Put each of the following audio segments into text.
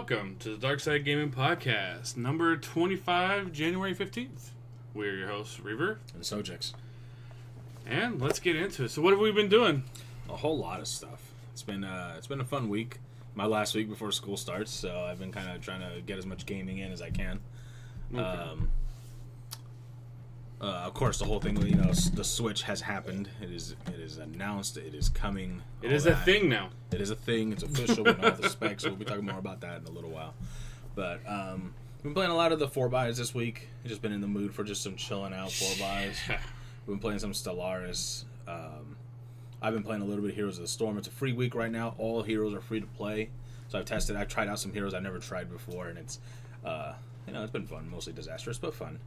welcome to the DarkSide Gaming Podcast, number 25, January 15th. We're your hosts, Reaver and Sojix. And let's get into it. So what have we been doing? A whole lot of stuff. It's been a fun week. My last week before school starts, so I've been kind of trying to get as much gaming in as I can. Okay. Of course, the whole thing, the Switch has happened. It is announced. It is coming. It is a thing now. It is a thing. It's official. We know all the specs. So we'll be talking more about that in a little while. But we've been playing a lot of the 4x this week. I've just been in the mood for just some chilling out 4x. We've been playing some Stellaris. I've been playing a little bit of Heroes of the Storm. It's a free week right now. All heroes are free to play. So I've tried out some heroes I've never tried before, and it's it's been fun. Mostly disastrous, but fun.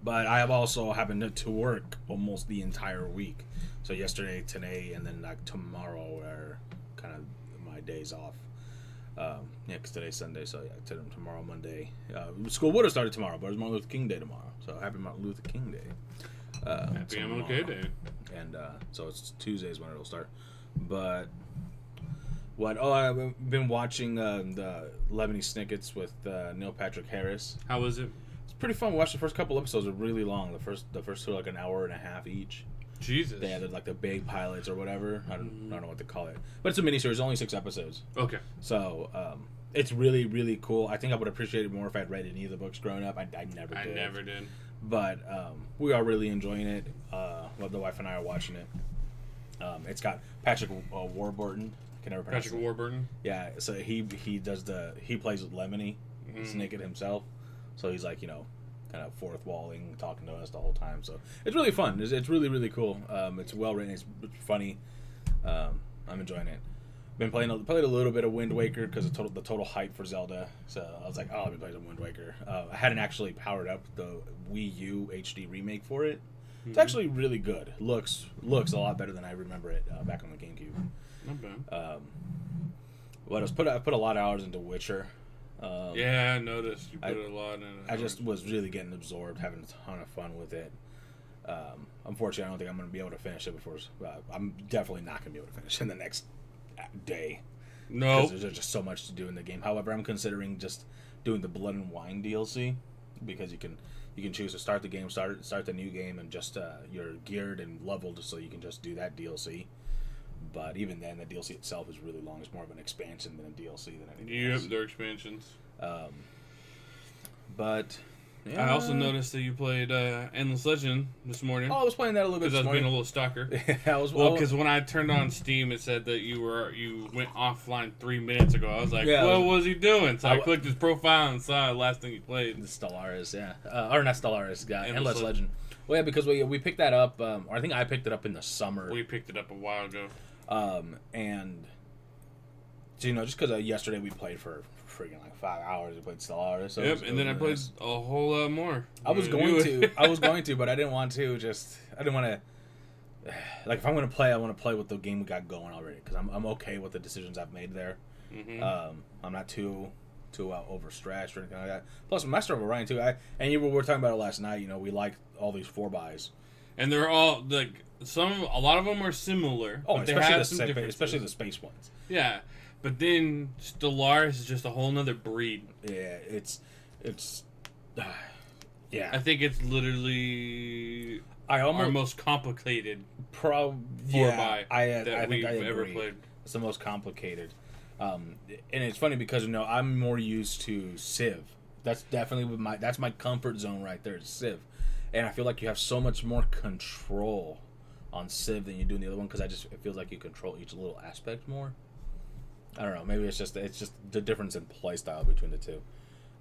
But I have also happened to work almost the entire week. So yesterday, today, and then tomorrow are kind of my days off. Because today's Sunday, so tomorrow, Monday. School would have started tomorrow, but it's Martin Luther King Day tomorrow. So happy Martin Luther King Day. Happy MLK Day. And so it's Tuesdays when it'll start. But what? Oh, I've been watching the Lemony Snickets with Neil Patrick Harris. How was it? It's pretty fun. We watched the first couple episodes. Are really long. The first two are like an hour and a half each. Jesus. They added like the big pilots or whatever. I don't know what to call it. But it's a miniseries, only 6 episodes. Okay. So it's really, really cool. I think I would appreciate it more if I'd read any of the books growing up. I never did. But we are really enjoying it. The wife and I are watching it. It's got Patrick Warburton. Patrick Warburton. Yeah, so he plays with Lemony Snicket himself. So he's like, kind of fourth walling, talking to us the whole time. So it's really fun. It's really, really cool. It's well written. It's funny. I'm enjoying it. Played a little bit of Wind Waker because the total hype for Zelda. So I was like, I'll be playing some Wind Waker. I hadn't actually powered up the Wii U HD remake for it. It's actually really good. Looks a lot better than I remember it back on the GameCube. Not bad. What else? I put a lot of hours into Witcher. Yeah, I noticed you put a lot in it. I just was really getting absorbed, having a ton of fun with it. Unfortunately, I don't think I'm going to be able to finish it before. I'm definitely not going to be able to finish in the next day. No, because there's just so much to do in the game. However, I'm considering just doing the Blood and Wine DLC because you can choose to start the game, start the new game, and just you're geared and leveled, so you can just do that DLC. But even then, the DLC itself is really long. It's more of an expansion than a DLC than anything else. Yep, they're expansions. But yeah. I also noticed that you played Endless Legend this morning. Oh, I was playing that a little bit this morning. Because I was being a little stalker. Because when I turned on Steam, it said that you went offline 3 minutes ago. I was like, what was he doing? So I clicked his profile and saw the last thing he played. The Stellaris, yeah. Or not Stellaris, Endless Legend. Well, yeah, because we picked that up, or I think I picked it up in the summer. We picked it up a while ago. And so, just because yesterday we played for freaking like 5 hours, we played Stellaris. So yep, and then I played a whole lot more. I was going to, but I didn't want to. I didn't want to. Like, if I'm going to play, I want to play with the game we got going already, because I'm okay with the decisions I've made there. Mm-hmm. I'm not too overstretched or anything like that. Plus, Master of Orion too. We were talking about it last night. We like all these 4x, and they're all like a lot of them are similar. Oh, especially the space ones. Yeah, but then Stellaris is just a whole nother breed. Yeah, it's yeah. I think it's literally our most complicated 4x that we've ever played. It's the most complicated. And it's funny because I'm more used to Civ. That's definitely that's my comfort zone right there, is Civ. And I feel like you have so much more control on Civ than you do in the other one, because it feels like you control each little aspect more. I don't know. Maybe it's just the difference in play style between the two.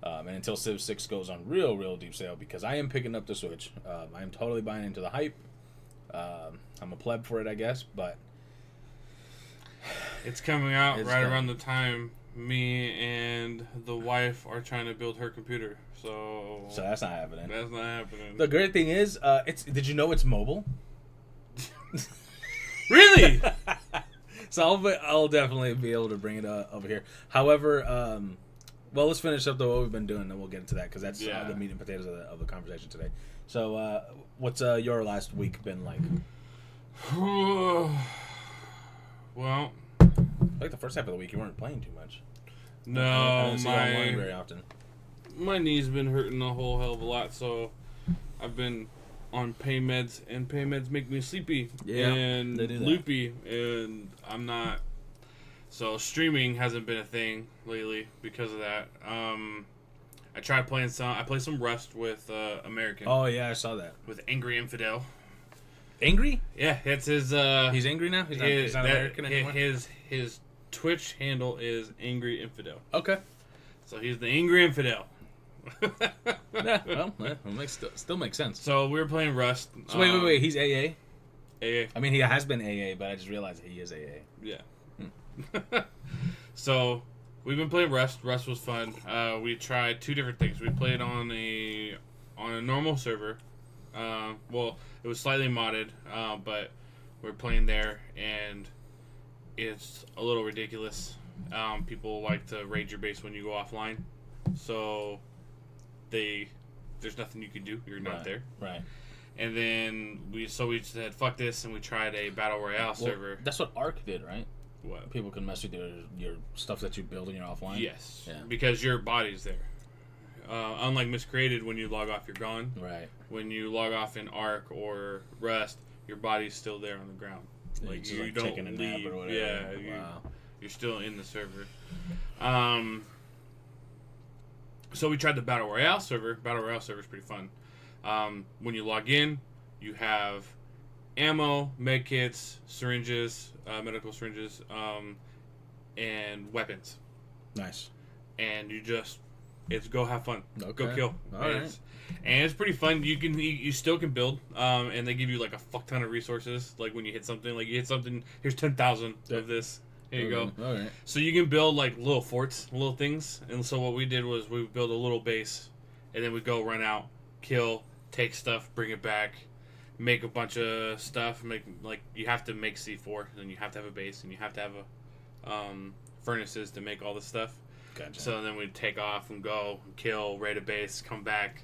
And until Civ 6 goes on real deep sale, because I am picking up the Switch. I am totally buying into the hype. I'm a pleb for it, I guess, but it's coming out around the time me and the wife are trying to build her computer. So that's not happening. That's not happening. The great thing is, did you know it's mobile? Really? So I'll definitely be able to bring it over here. However, let's finish up what we've been doing, then we'll get into that, because that's the meat and potatoes of the conversation today. So, what's your last week been like? Well, like the first half of the week you weren't playing too much. No, I didn't see you online very often. My knee's been hurting a whole hell of a lot, so I've been on pain meds, and pain meds make me sleepy and loopy, and I'm not. So streaming hasn't been a thing lately because of that. I tried playing I played some Rust with American. Oh yeah, I saw that. With Angry Infidel. Angry? Yeah, it's his. He's angry now. He's not American anymore. His Twitch handle is Angry Infidel. Okay. So he's the Angry Infidel. Yeah, well, it still makes sense. So we were playing Rust. So wait. He's AA? AA. I mean, he has been AA, but I just realized he is AA. Yeah. So we've been playing Rust. Rust was fun. We tried 2 different things. We played on a normal server. Well, it was slightly modded, but we're playing there, and it's a little ridiculous. People like to raid your base when you go offline, so there's nothing you can do. You're not there. Right. And then we said fuck this, and we tried a battle royale server. That's what Ark did, right? What? People can mess with your stuff that you build when you're offline. Yes. Yeah. Because your body's there. Unlike Miscreated, when you log off, you're gone. Right. When you log off in Ark or Rust, your body's still there on the ground. Like you don't taking a nap or whatever. Yeah. You're still in the server. So we tried the Battle Royale server. Battle Royale server is pretty fun. When you log in, you have ammo, med kits, syringes, medical syringes, and weapons. Nice. And it's go have fun. Okay. Go kill. All right. And it's pretty fun. You still can build, and they give you like a fuck ton of resources. Like when you hit something, here's 10,000 of this. Here you go. All right. So you can build like little forts, little things. And so what we did was we build a little base, and then we go run out, kill, take stuff, bring it back, make a bunch of stuff. You have to make C4, and you have to have a base, and you have to have furnaces to make all this stuff. Gotcha. So then we'd take off and go kill, raid a base, come back,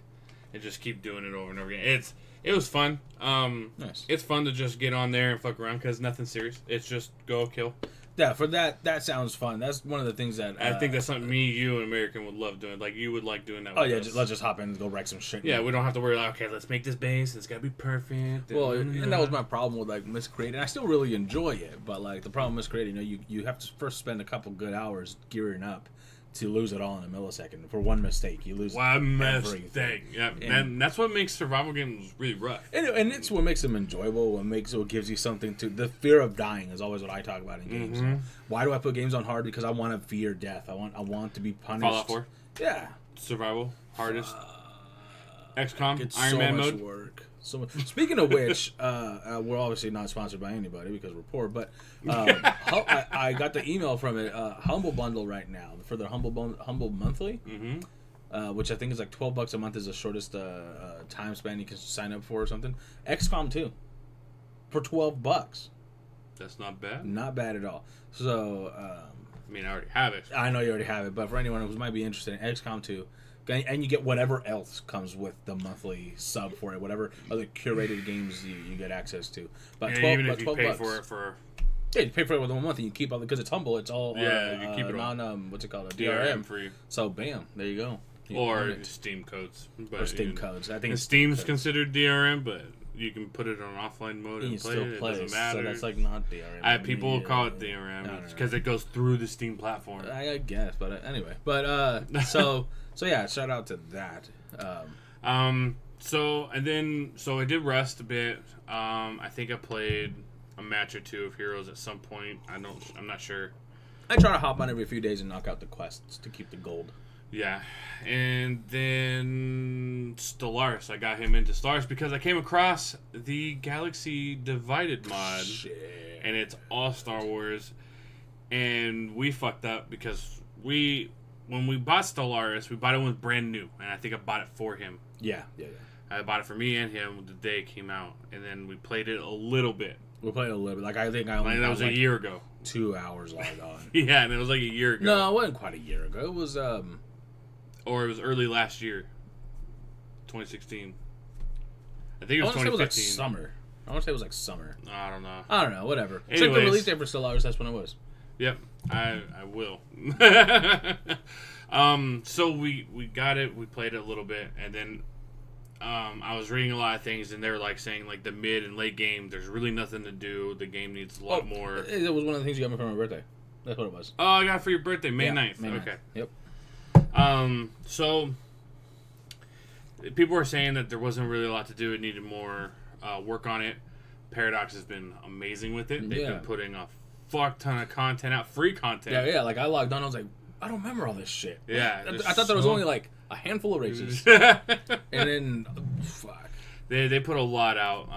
and just keep doing it over and over again. It was fun. Nice. It's fun to just get on there and fuck around because nothing's serious. It's just go kill. Yeah, for that sounds fun. That's one of the things that I think that's something me, you, and American would love doing. Like you would like doing that. Oh yeah, let's just hop in and go wreck some shit. Yeah, we don't have to worry. Like, okay, let's make this base. It's gotta be perfect. Well, and that was my problem with like Miscreated. I still really enjoy it, but like the problem with Miscreated, you have to first spend a couple good hours gearing up to lose it all in a millisecond. For one mistake, you lose everything. Yeah, and that's what makes survival games really rough. And it's what makes them enjoyable. What gives you something to. The fear of dying is always what I talk about in games. Mm-hmm. Why do I put games on hard? Because I want to fear death. I want to be punished. Fallout 4. Yeah. Survival hardest. XCOM. It's Iron so Man much mode. Work. So speaking of which, we're obviously not sponsored by anybody because we're poor. But I got the email from it. Humble Bundle right now for their Humble Monthly, which I think is like $12 a month is the shortest time span you can sign up for or something. XCOM 2 for $12. That's not bad. Not bad at all. So I mean, I already have it. I know you already have it, but for anyone who might be interested in XCOM 2. And you get whatever else comes with the monthly sub for it, whatever other curated games you get access to. But yeah, 12, even if you pay $12. For it for yeah, you pay for it with 1 month and you keep all because it's Humble. It's all you keep it on what's it called, a DRM free. So bam, there you go. Or Steam codes. Or Steam codes. I think Steam's considered DRM, but you can put it on offline mode and play it. It doesn't matter. So that's like not DRM. People call it DRM because it goes through the Steam platform. I guess, but anyway. But So yeah, shout out to that. So I did Rust a bit. I think I played a match or 2 of Heroes at some point. I'm not sure. I try to hop on every few days and knock out the quests to keep the gold. Yeah, and then Stellaris. I got him into Stellaris because I came across the Galaxy Divided mod, and it's all Star Wars. And we fucked up because when we bought Stellaris, we bought it when it was brand new, and I think I bought it for him. Yeah. I bought it for me and him the day it came out, and then we played it a little bit. We played it a little bit. Like I think I only that was a year ago. 2 hours logged on. Yeah, and it was like a year ago. No, it wasn't quite a year ago. It was or it was early last year, 2016. I think it was 2015. It was like summer. I want to say it was like summer. I don't know. I don't know. Whatever. Anyways, it's like the release date for Stellaris. That's when it was. Yep, I will. So we got it. We played it a little bit, and then I was reading a lot of things, and they were like saying like the mid and late game, there's really nothing to do. The game needs a lot more. It was one of the things you got me for my birthday. That's what it was. Oh, I got it for your birthday, May 9th. May 9th. Okay. Yep. So people were saying that there wasn't really a lot to do. It needed more work on it. Paradox has been amazing with it. They've been putting a fuck ton of content out, free content. Yeah. Like I logged on, I was like, I don't remember all this shit. Yeah. I thought there was only like a handful of races, and then fuck. They put a lot out.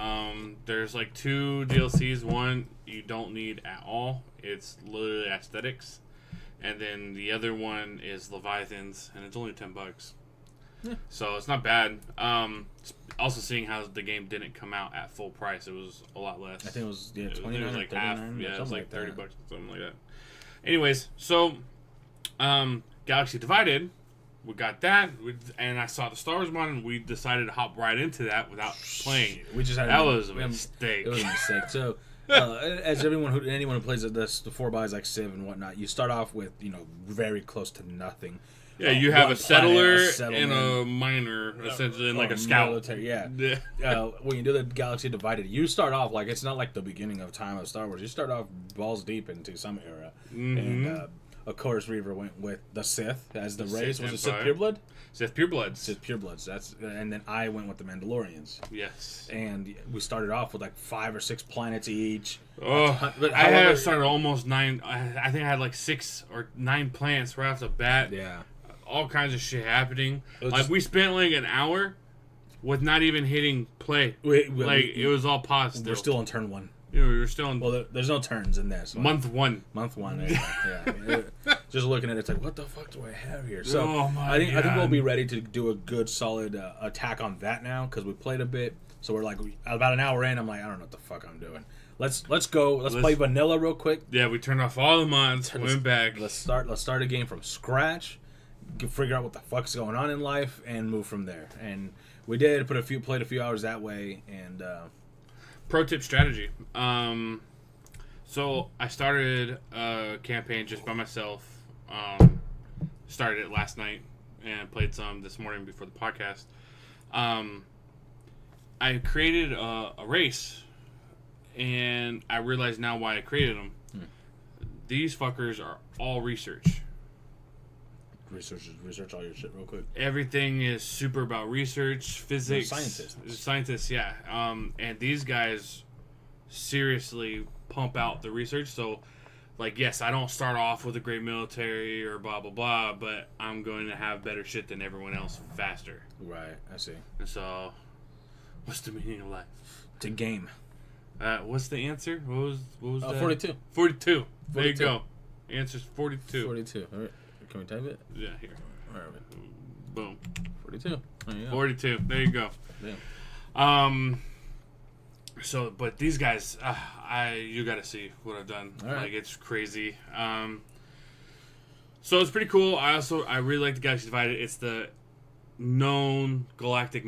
There's like 2 DLCs. One you don't need at all. It's literally aesthetics, and then the other one is Leviathans, and it's only $10. Yeah. So it's not bad. Also seeing how the game didn't come out at full price, it was a lot less. I think it was $29 it was like half. Yeah, it was like $30 that. or something like that. Anyways, so Galaxy Divided, we got that, and I saw the Star Wars mod, and we decided to hop right into that without playing. We just had that was a mistake. It was a mistake. So, as anyone who plays the 4-bys like Civ and whatnot, you start off with very close to nothing. Yeah, you have a settler and a miner, essentially, and like a scout. Military, yeah. When you do the Galaxy Divided, you start off like it's not like the beginning of time of Star Wars. You start off balls deep into some era, and of course, Reaver went with the Sith as the race. Was it Sith Pureblood? Sith Purebloods. Sith Purebloods. And then I went with the Mandalorians. Yes. And we started off with like 5 or 6 planets each. Oh, but I had started almost 9. I think I had like 6 or 9 planets right off the bat. Yeah. All kinds of shit happening. Like we spent like an hour with not even hitting play. It was all paused. We're still on turn 1. We're still on. Well, there's no turns in this. Month 1. Month 1. Yeah. Just looking at it, it's like, what the fuck do I have here? So God. I think we'll be ready to do a good solid attack on that now because we played a bit. So we're like about an hour in. I'm like, I don't know what the fuck I'm doing. Let's go. Let's play vanilla real quick. Yeah, we turned off all the mods. Went back. Let's start a game from scratch. Figure out what the fuck's going on in life and move from there. And we did played a few hours that way. And pro tip strategy. So I started a campaign just by myself. Started it last night and played some this morning before the podcast. I created a race, and I realize now why I created them. These fuckers are all research. Research all your shit real quick. Everything is super about research, physics. They're Scientists, yeah. And these guys seriously pump out the research. So, like, yes, I don't start off with a great military or blah, blah, blah, but I'm going to have better shit than everyone else faster. Right, I see. And so, what's the meaning of life? It's a game. What's the answer? What was that? 42. 42. There you go. Answer's 42. 42. All right. Can we type it? Yeah, here. Where are we? Boom. 42. There you go. 42. There you go. Yeah. So, but these guys, you got to see what I've done. All right. Like, it's crazy. So it's pretty cool. I really like the Galaxy Divided. It's the known galactic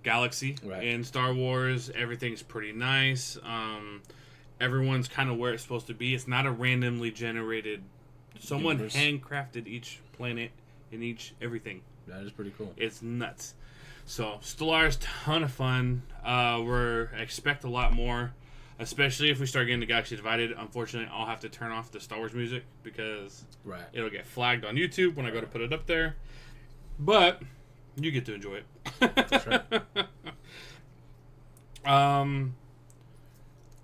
galaxy in Star Wars. Everything's pretty nice. Everyone's kind of where it's supposed to be. It's not a randomly generated. Someone handcrafted each planet and everything. That is pretty cool. It's nuts. So Stellaris, ton of fun. Expect a lot more, especially if we start getting the Galaxy Divided. Unfortunately, I'll have to turn off the Star Wars music because it'll get flagged on YouTube when I go to put it up there. But you get to enjoy it. That's right.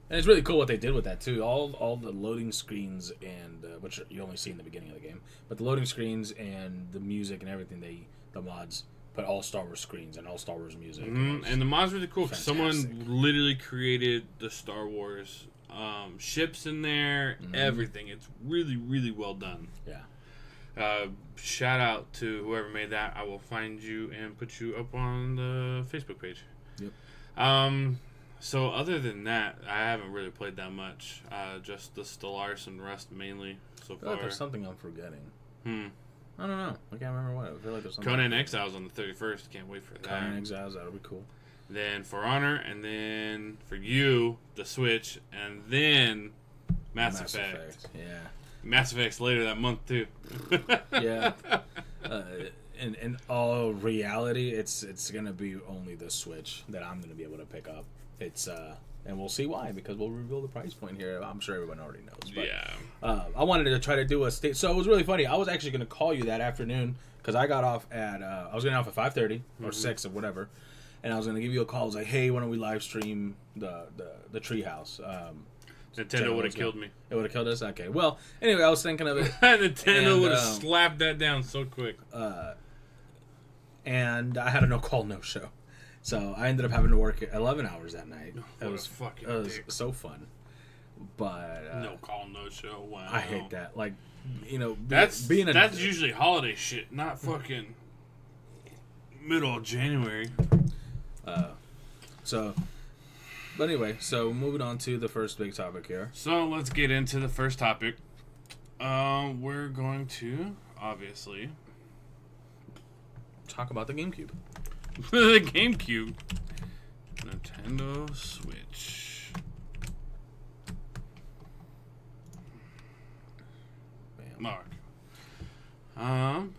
And it's really cool what they did with that too. All the loading screens and which you only see in the beginning of the game, but the loading screens and the music and everything, the mods put all Star Wars screens and all Star Wars music. And the mod's really cool because someone literally created the Star Wars ships in there, everything. It's really, really well done. Yeah. Shout out to whoever made that. I will find you and put you up on the Facebook page. Yep. So other than that, I haven't really played that much. Just the Stellaris and Rust mainly so far. There's something I'm forgetting. I don't know. I can't remember what. I feel like there's something. Conan Exiles on the 31st. Can't wait for that. Conan Exiles, that'll be cool. Then For Honor, and then for you, the Switch, and then Mass Effect. Yeah. Mass Effect's later that month too. Yeah. In all reality, it's gonna be only the Switch that I'm gonna be able to pick up. It's and we'll see why, because we'll reveal the price point here. I'm sure everyone already knows. But, yeah. I wanted to try to do a state. So it was really funny. I was actually gonna call you that afternoon because I got off at I was getting off at 5:30 or 6 or whatever, and I was gonna give you a call. I was like, hey, why don't we live stream the Treehouse? Nintendo would have killed me. It would have killed us. Okay. Well, anyway, I was thinking of it. Nintendo would have slapped that down so quick. And I had a no call, no show, so I ended up having to work 11 hours that night. It was so fun, but no call, no show. Wow. I hate that. Like, you know, that's usually holiday shit, not fucking middle of January. But anyway, so moving on to the first big topic here. So let's get into the first topic. We're going to obviously talk about the GameCube. The GameCube. Nintendo Switch. Bam. Mark. And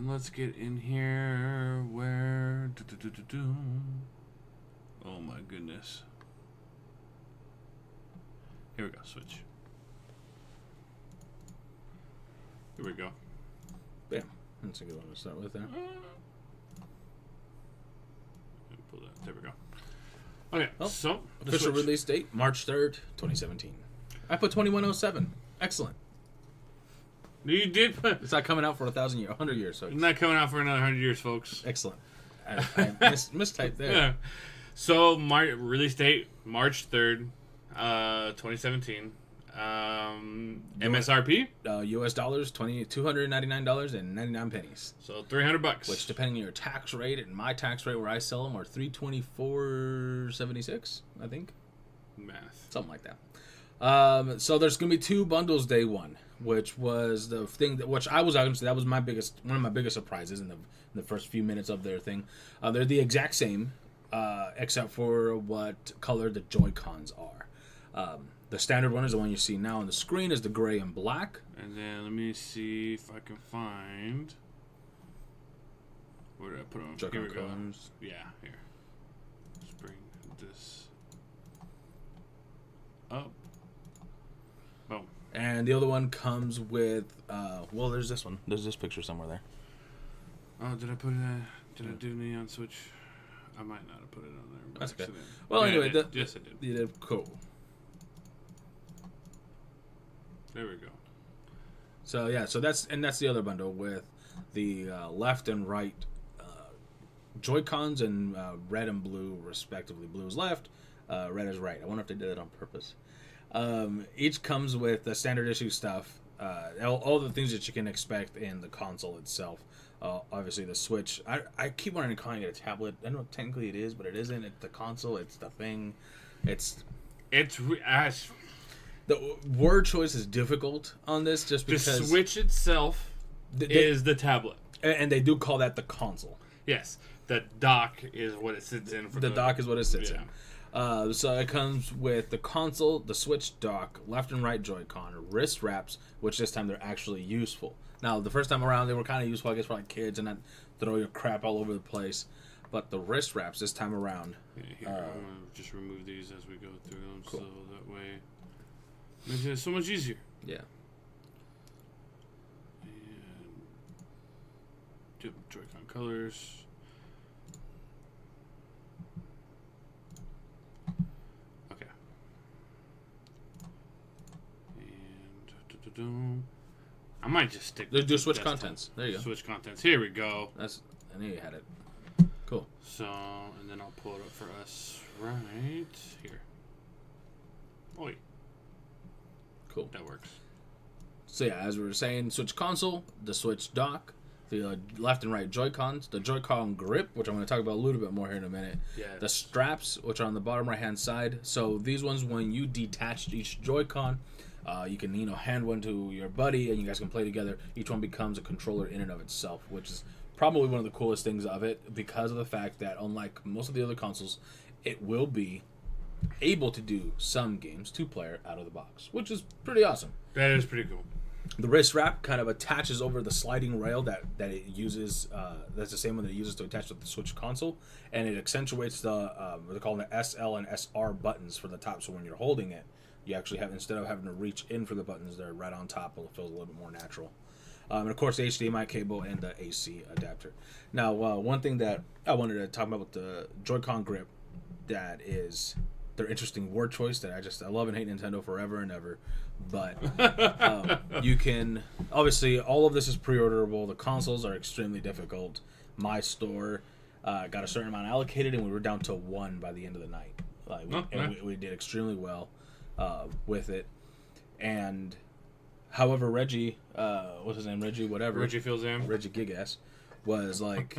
let's get in here where... Oh my goodness. Here we go, Switch. Here we go. Bam. That's a good one to start with there. Pull that. There we go. Okay, so... Official release date, March 3rd, 2017. I put 2107. Excellent. You did put... It's not coming out for 100 years. So it's not coming out for another 100 years, folks. Excellent. I mistyped there. Yeah. So, release date, March 3rd, 2017. MSRP? US dollars, $299.99. So, $300. Which, depending on your tax rate and my tax rate where I sell them, are $324.76, I think. Math. Something like that. So, there's going to be 2 bundles day one, which was the thing which I was honestly, that was one of my biggest surprises in the first few minutes of their thing. They're the exact same, except for what color the Joy-Cons are. The standard one is the one you see now on the screen, is the gray and black. And then let me see if I can find... Where did I put them? Here we go. Colors. Yeah, here. Let's bring this up. Boom. And the other one comes with... well, there's this one. There's this picture somewhere there. Oh, did I put it... Did I do Neon Switch? I might not have put it on there. That's okay. Accident. Well, yeah, anyway... yes, I did. You did. Cool. There we go. So yeah, that's the other bundle with the left and right Joy-Cons and red and blue respectively. Blue is left, red is right. I wonder if they did it on purpose. Each comes with the standard issue stuff, all the things that you can expect in the console itself. Obviously the Switch. I keep wanting to call it a tablet. I know technically it is, but it isn't. It's the console. It's the thing. The word choice is difficult on this just because... The Switch itself is the tablet. And they do call that the console. Yes. The dock is what it sits in. The dock is what it sits in. So it comes with the console, the Switch dock, left and right Joy-Con, wrist wraps, which this time they're actually useful. Now, the first time around, they were kind of useful, I guess, for like kids and not throw your crap all over the place. But the wrist wraps this time around... Here, I'm going to just remove these as we go through them, cool. So that way... Makes it so much easier. Yeah. And Joy-Con colors. Okay. And I might just stick. Do Switch contents. There you go. Switch contents. Here we go. I knew you had it. Cool. So, and then I'll pull it up for us right here. Oh, wait. Cool. That works. So yeah, as we were saying, Switch console, the Switch dock, the left and right Joy-Cons, the Joy-Con grip, which I'm going to talk about a little bit more here in a minute. Yeah. The straps, which are on the bottom right-hand side. So these ones, when you detach each Joy-Con, you can hand one to your buddy, and you guys can play together. Each one becomes a controller in and of itself, which is probably one of the coolest things of it, because of the fact that, unlike most of the other consoles, it will be able to do some games 2-player out of the box, which is pretty awesome. That is pretty cool. The wrist wrap kind of attaches over the sliding rail that it uses. That's the same one that it uses to attach to the Switch console, and it accentuates the what they call the SL and SR buttons for the top. So when you're holding it, you actually have, instead of having to reach in for the buttons, they're right on top. It feels a little bit more natural. And of course, the HDMI cable and the AC adapter. Now, one thing that I wanted to talk about with the Joy-Con grip, that is their interesting word choice that I love and hate Nintendo forever and ever. But you can, obviously, all of this is pre-orderable. The consoles are extremely difficult. My store got a certain amount allocated, and we were down to 1 by the end of the night. We did extremely well with it. And however, Reggie, what's his name? Reggie Gigas was like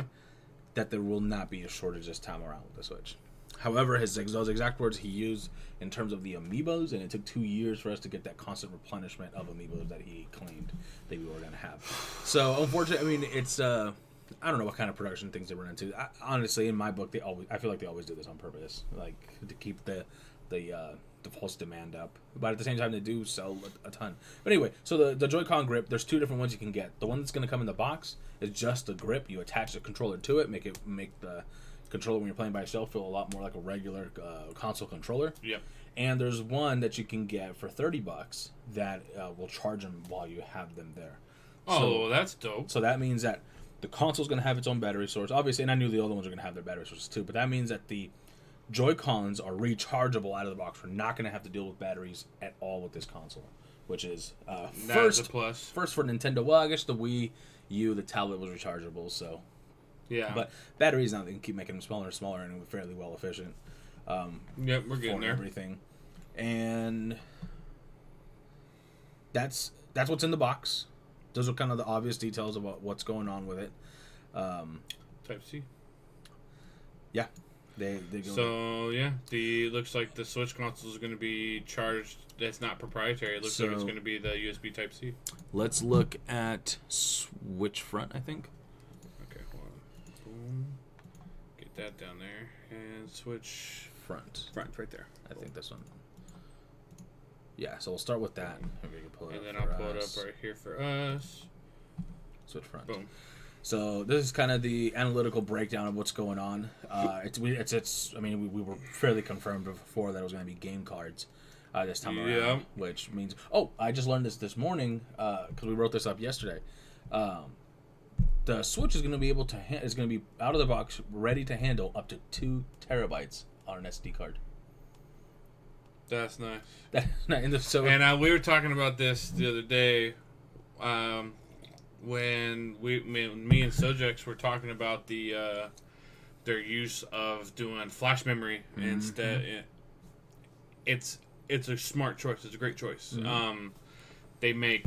that there will not be a shortage this time around with the Switch. However, those exact words he used in terms of the amiibos, and it took 2 years for us to get that constant replenishment of amiibos that he claimed that we were going to have. So, unfortunately, I mean, it's I don't know what kind of production things they run into. Honestly, in my book, I feel like they always do this on purpose, like to keep the false demand up. But at the same time, they do sell a ton. But anyway, so the Joy-Con grip, there's 2 different ones you can get. The one that's going to come in the box is just the grip. You attach the controller to it, make the controller when you're playing by yourself feel a lot more like a regular console controller. Yep. And there's one that you can get for $30 that will charge them while you have them there. Oh, that's dope. So that means that the console's going to have its own battery source, obviously, and I knew the other ones are going to have their battery sources too, but that means that the Joy-Cons are rechargeable out of the box. We're not going to have to deal with batteries at all with this console, which is first a plus. First for Nintendo. Well, I guess the Wii U, the tablet was rechargeable, so... Yeah. But batteries now, they can keep making them smaller and smaller, and fairly well efficient. Yep, we're getting there. Everything. And that's what's in the box. Those are kind of the obvious details about what's going on with it. Type-C. Yeah. They go so, yeah, looks like the Switch console is going to be charged. That's not proprietary. It looks like it's going to be the USB Type-C. Let's look at Switch front, I think. Okay, hold on. Boom. Get that down there. And Switch front right there. I think this one. Yeah, so we'll start with that. And then I'll pull it up right here for us. Switch front. Boom. So this is kind of the analytical breakdown of what's going on. It's. I mean, we were fairly confirmed before that it was going to be game cards this time around, which means. Oh, I just learned this morning because we wrote this up yesterday. The Switch is going to be is going to be out of the box, ready to handle up to 2 terabytes on an SD card. That's nice. And we were talking about this the other day. When me and Sojex were talking about their use of doing flash memory instead, it's a smart choice. It's a great choice. Mm-hmm. They make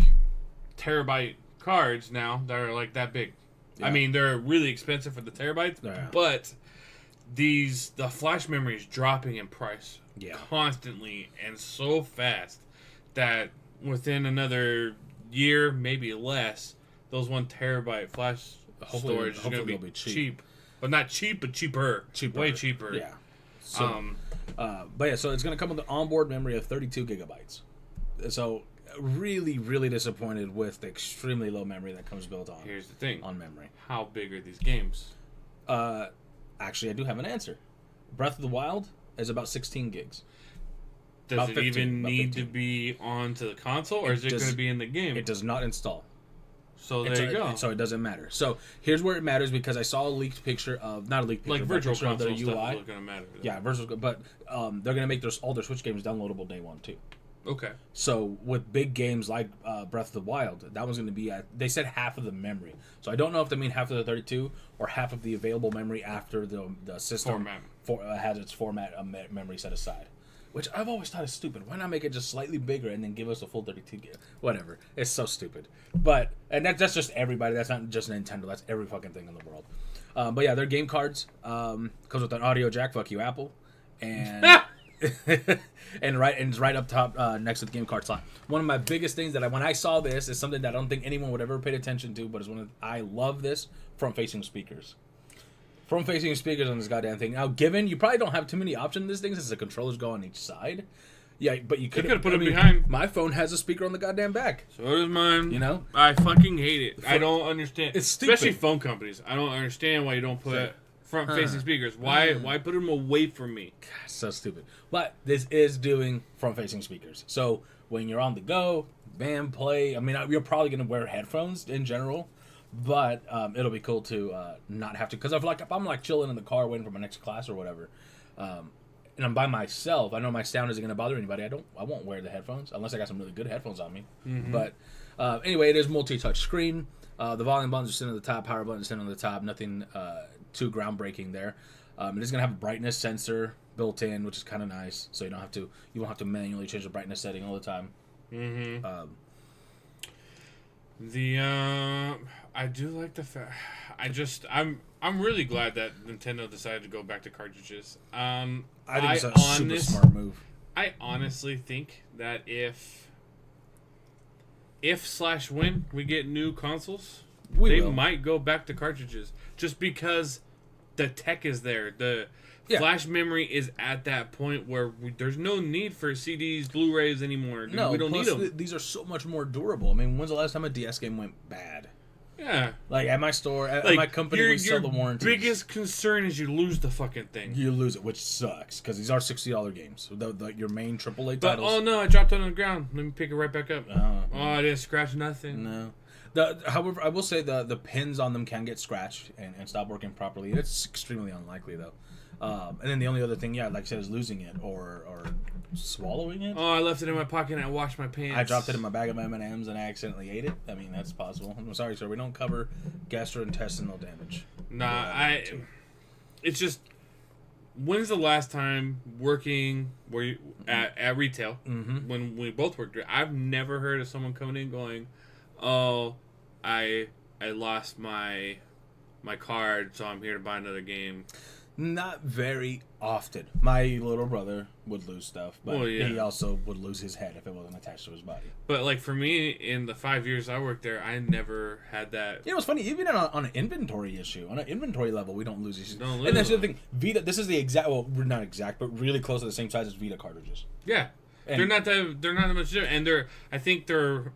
terabyte cards now that are like that big. Yeah. I mean, they're really expensive for the terabytes, but the flash memory is dropping in price constantly and so fast that within another year, maybe less, those 1 terabyte flash storage is going to be cheap. Well, not cheap, but cheaper. Way cheaper. Yeah. So, but yeah, so it's going to come with an onboard memory of 32 gigabytes. So, really, really disappointed with the extremely low memory that comes built on. Here's the thing. On memory. How big are these games? Actually, I do have an answer. Breath of the Wild is about 16 gigs. Does it even need to be onto the console, or is it going to be in the game? It does not install. So there you go. So it doesn't matter. So here's where it matters, because I saw a leaked picture of, not a leaked picture, like virtual console of their UI. Stuff is going to matter. Yeah, virtual, but they're going to make all their Switch games downloadable day one too. Okay. So with big games like Breath of the Wild, that was going to be they said half of the memory. So I don't know if they mean half of the 32 or half of the available memory after the system has its format memory set aside. Which I've always thought is stupid. Why not make it just slightly bigger and then give us a full 32 gig? Whatever. It's so stupid. But, and that's just everybody. That's not just Nintendo. That's every fucking thing in the world. But yeah, their game cards comes with an audio jack. Fuck you, Apple. And and it's right up top next to the game card slot. One of my biggest things that when I saw this is something that I don't think anyone would ever pay attention to, but I love this front-facing speakers. Front-facing speakers on this goddamn thing. Now, given you probably don't have too many options in this thing since the controllers go on each side, Yeah, but you could have put it behind. My phone has a speaker on the goddamn back. So does mine. You know? I fucking hate it. I don't understand. It's stupid. Especially phone companies. I don't understand why you don't put front-facing speakers. Why put them away from me? God, so stupid. But this is doing front-facing speakers. So when you're on the go, bam, play. I mean, you're probably going to wear headphones in general. But it'll be cool to not have to. Because if I'm like chilling in the car waiting for my next class or whatever, and I'm by myself, I know my sound isn't going to bother anybody. I won't wear the headphones unless I got some really good headphones on me. Mm-hmm. But anyway, it is multi-touch screen. The volume buttons are sitting on the top, power buttons sitting on the top. Nothing too groundbreaking there. It is going to have a brightness sensor built in, which is kind of nice. So you won't have to manually change the brightness setting all the time. Mm-hmm. I do like the fact. I'm really glad that Nintendo decided to go back to cartridges. I think it's a super smart move. I honestly think that if/when we get new consoles, they might go back to cartridges just because the tech is there. The flash memory is at that point where there's no need for CDs, Blu-rays anymore. No, we don't need them. These are so much more durable. I mean, when's the last time a DS game went bad? Yeah. Like, at my store, at my company, we sell the warranties. Your biggest concern is you lose the fucking thing. You lose it, which sucks, because these are $60 games. So your main AAA titles. But, oh no, I dropped it on the ground. Let me pick it right back up. I didn't scratch nothing. No. However, I will say the pins on them can get scratched and stop working properly. It's extremely unlikely, though. And then the only other thing, like I said, is losing it or swallowing it. Oh, I left it in my pocket and I washed my pants. I dropped it in my bag of M&Ms and I accidentally ate it. I mean, that's possible. I'm sorry, sir. We don't cover gastrointestinal damage. Nah, it's just, when's the last time working at retail, when we both worked, I've never heard of someone coming in going, oh, I lost my card, so I'm here to buy another game. Not very often. My little brother would lose stuff, but he also would lose his head if it wasn't attached to his body. But like for me, in the 5 years I worked there, I never had that. You know, it's funny. Even on an inventory issue, on an inventory level, we don't lose issues. And that's the other thing. Vita. This is the exact. Well, not exact, but really close to the same size as Vita cartridges. Yeah, and they're not that much different, and I think they're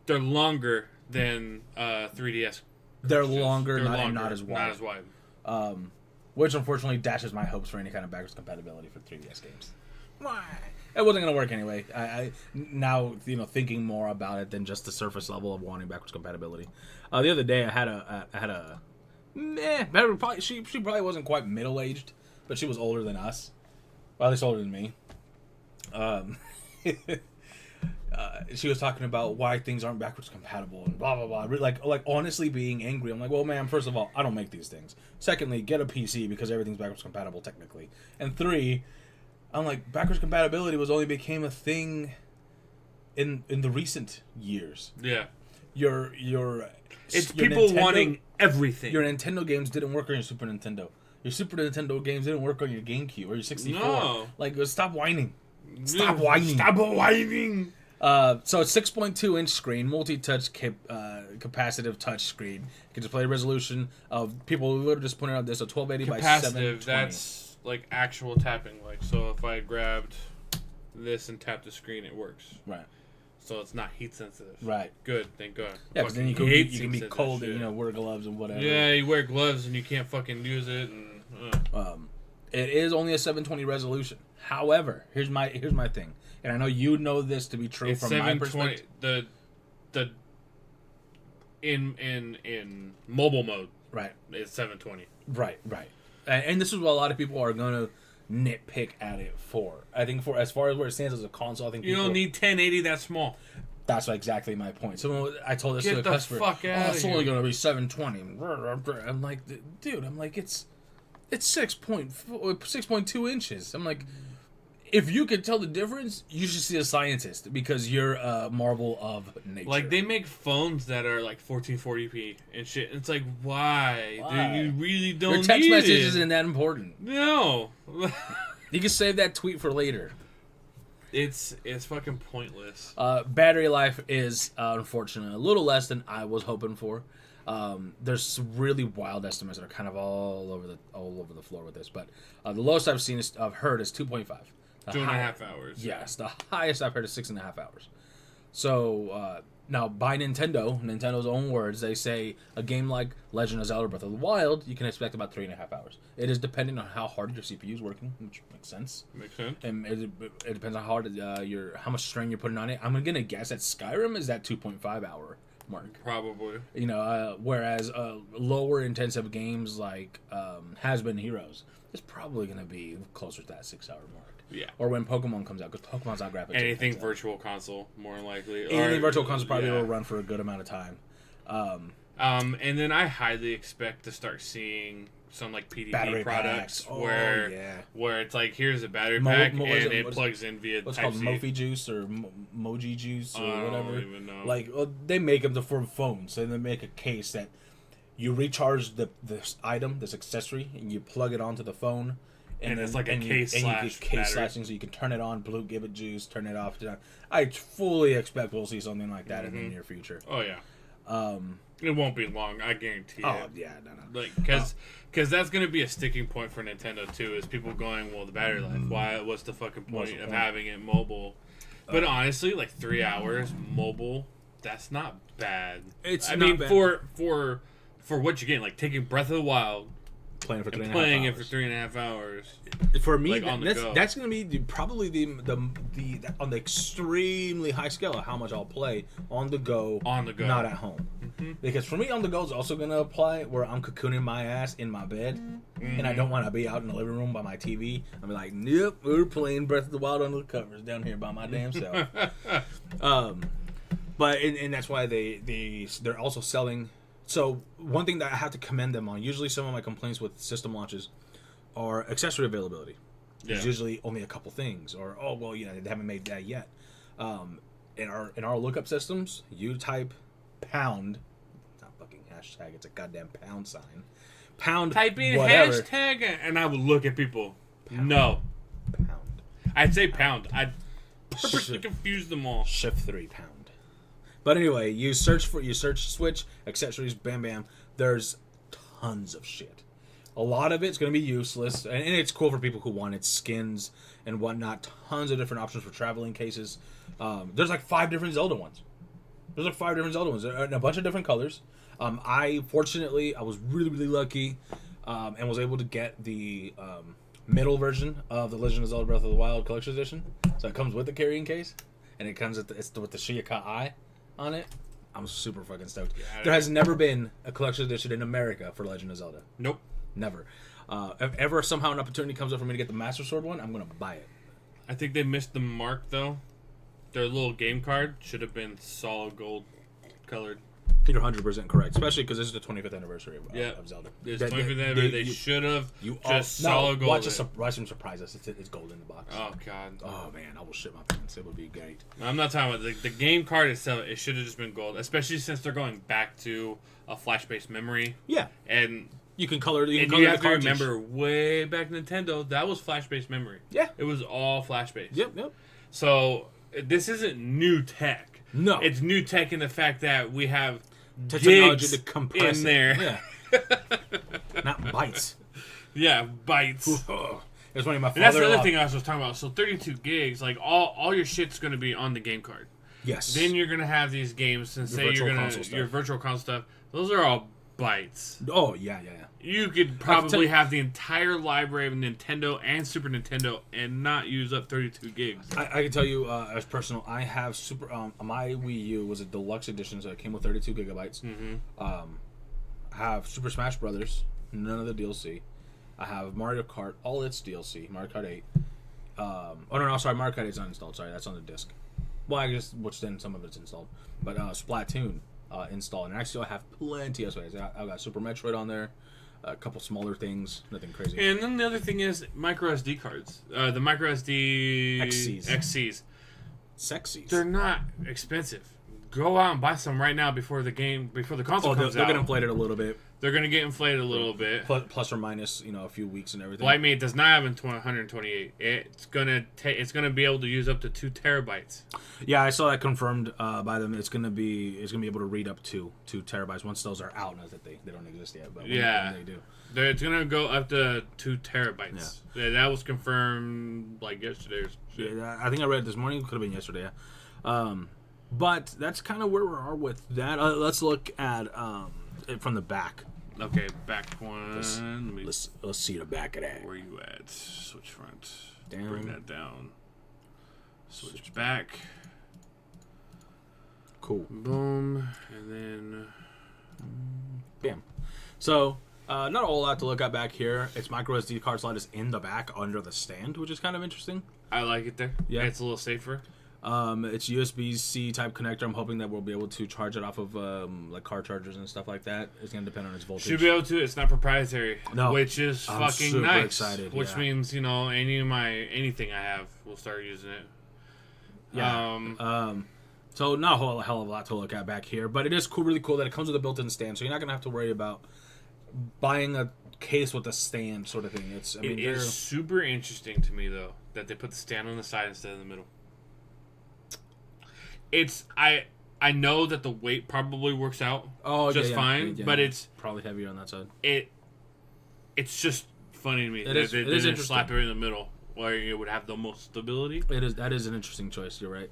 longer than 3DS. They're longer, not as wide. Not as wide. Which unfortunately dashes my hopes for any kind of backwards compatibility for 3DS games. Why? It wasn't going to work anyway. I now, thinking more about it than just the surface level of wanting backwards compatibility. The other day I had a she probably wasn't quite middle aged, but she was older than us, well, at least older than me. She was talking about why things aren't backwards compatible and blah blah blah. Like honestly being angry. I'm like, well, man, first of all, I don't make these things. Secondly, get a PC because everything's backwards compatible technically. And three, I'm like, backwards compatibility became a thing in the recent years. Yeah. It's people wanting everything. Your Nintendo games didn't work on your Super Nintendo. Your Super Nintendo games didn't work on your GameCube or your 64. No. Like, stop whining. Stop whining. Stop whining. So it's 6.2-inch screen, multi-touch capacitive touch screen. You can display resolution of people who just pointed out this, a 1280 by 720. That's like actual tapping. Like, so if I grabbed this and tapped the screen, it works. Right. So it's not heat sensitive. Right. Good. Thank God. Yeah, because then you can be cold and wear gloves and whatever. Yeah, you wear gloves and you can't fucking use it. And it is only a 720 resolution. However, here's my thing. And I know you know this to be true it's from my perspective. The in mobile mode, right? It's 720. Right. And this is what a lot of people are going to nitpick at it for. I think for as far as where it stands as a console, I think you don't need 1080 that small. That's exactly my point. So I told this to a customer. Fuck out it's only going to be 720. I'm like, dude. I'm like, it's 6.2 inches. I'm like, if you could tell the difference, you should see a scientist because you're a marvel of nature. Like, they make phones that are like 1440p and shit. It's like, why? Dude, you really don't need it. Your text message isn't that important. No. You can save that tweet for later. It's fucking pointless. Battery life is, unfortunately, a little less than I was hoping for. There's really wild estimates that are kind of all over the floor with this, but the lowest I've heard is 2.5. 2.5 hours. Yes, the highest I've heard is 6.5 hours. So now, by Nintendo's own words, they say a game like Legend of Zelda: Breath of the Wild, you can expect about 3.5 hours. It is dependent on how hard your CPU is working, which makes sense. Makes sense. And it depends on how hard how much strain you're putting on it. I'm gonna guess that Skyrim is that 2.5 hour mark. Probably. Whereas lower intensive games like Has-Been Heroes is probably gonna be closer to that 6 hour mark. Yeah. Or when Pokemon comes out, because Pokemon's not grabbing anything virtual console, more likely. Anything virtual console probably will run for a good amount of time. And then I highly expect to start seeing some like PvP battery products packs. where it's like here's a battery pack and it plugs in via what's Type-C. called Mofi juice or Moji juice or whatever. I don't even know. Like they make them for phones, and they make a case that you recharge this item, this accessory, and you plug it onto the phone. And it's like a case slashing, so you can turn it on, give it juice, turn it off. I fully expect we'll see something like that in the near future. Oh yeah. It won't be long, I guarantee it. Oh yeah, no. Like because that's gonna be a sticking point for Nintendo too. Is people going, well, the battery life. What's the fucking point of having it mobile? But honestly, like 3 hours mobile, that's not bad. I mean, bad. for what you get, like taking Breath of the Wild. Playing it for 3.5 hours. For me, like that's going to be probably the on the extremely high scale of how much I'll play on the go, not at home. Mm-hmm. Because for me, on the go is also going to apply where I'm cocooning my ass in my bed, and I don't want to be out in the living room by my TV. I'm like, nope, we're playing Breath of the Wild under the covers down here by my damn self. But and that's why they're also selling. So one thing that I have to commend them on, usually some of my complaints with system launches are accessory availability. There's usually only a couple things, or they haven't made that yet. In our lookup systems, you type pound, not fucking hashtag, it's a goddamn pound sign. Pound. Type in whatever. hashtag, and I would look at people. Pound. I'd say pound. I'd purposely confuse them all. Shift 3 pound. But anyway, you search Switch, accessories, bam, bam. There's tons of shit. A lot of it's going to be useless, and it's cool for people who wanted skins and whatnot. Tons of different options for traveling cases. There's like 5 different Zelda ones. And a bunch of different colors. I was really, really lucky and was able to get the middle version of the Legend of Zelda Breath of the Wild Collection Edition. So it comes with the carrying case, and it comes with the Shiaka Eye on it. I'm super fucking stoked. Yeah, there has never been a collection edition in America for Legend of Zelda. Nope. Never. If ever somehow an opportunity comes up for me to get the Master Sword one, I'm going to buy it. I think they missed the mark, though. Their little game card should have been solid gold colored. You're 100% correct, especially because this is the 25th anniversary of Zelda. It's 25th anniversary. They should have just solid gold. Watch them surprise us. It's gold in the box. Oh, God. Oh, man. I will shit my pants. It would be great. I'm not talking about the game card itself. It should have just been gold, especially since they're going back to a flash-based memory. Yeah. And you can color you have to remember, way back Nintendo, that was flash-based memory. Yeah. It was all flash-based. Yep. So, this isn't new tech. No. It's new tech in the fact that we have technology to compress in there. Yeah. Not bytes. Yeah, bytes. There's one of my father. That's the other thing I was talking about. So 32 gigs, like all your shit's going to be on the game card. Yes. Then you're going to have these games and say your virtual console stuff. Those are all bytes. Oh, yeah. You could probably have the entire library of Nintendo and Super Nintendo and not use up 32 gigs. I can tell you, as personal, I have my Wii U was a deluxe edition, so it came with 32 gigabytes. Mm-hmm. I have Super Smash Brothers, none of the DLC. I have Mario Kart, all its DLC, Mario Kart 8. Mario Kart 8's not installed, sorry, that's on the disc. Well, I guess, which then some of it's installed. But Splatoon installed, and I still have plenty of space. I got Super Metroid on there. A couple smaller things, nothing crazy. And then the other thing is micro SD cards. The micro SD XCs. Sexies. They're not expensive. Go out and buy some right now before the console comes out. They're gonna inflate it a little bit. they're gonna get inflated a little bit. Plus or minus, a few weeks and everything. Lightmate does not have 128. It's gonna be able to use up to 2 terabytes. Yeah, I saw that confirmed by them. It's gonna be able to read up to 2 terabytes once those are out. Not that they don't exist yet, but when they do. It's gonna go up to 2 terabytes. Yeah, that was confirmed like yesterday. Yeah, I think I read it this morning. Could have been yesterday. Yeah. But that's kind of where we are with that. Let's look at it from the back. Okay, back one. Let's see the back of that. Where you at? Switch front. Down. Bring that down. Switch back. Cool. Boom, and then bam. So not a whole lot to look at back here. Its micro SD card slot is in the back under the stand, which is kind of interesting. I like it there. Yeah, it's a little safer. It's USB-C type connector. I'm hoping that we'll be able to charge it off of like car chargers and stuff like that. It's going to depend on its voltage. Should be able to. It's not proprietary. No. Which is I'm fucking super nice. Excited. Which means, anything I have will start using it. Yeah. So not a whole hell of a lot to look at back here, but it is cool, really cool that it comes with a built-in stand, so you're not going to have to worry about buying a case with a stand sort of thing. It is super interesting to me, though, that they put the stand on the side instead of the middle. I know that the weight probably works out fine, but it's probably heavier on that side. It's just funny to me. It is interesting. Slap it in the middle where it would have the most stability. That is an interesting choice. You're right.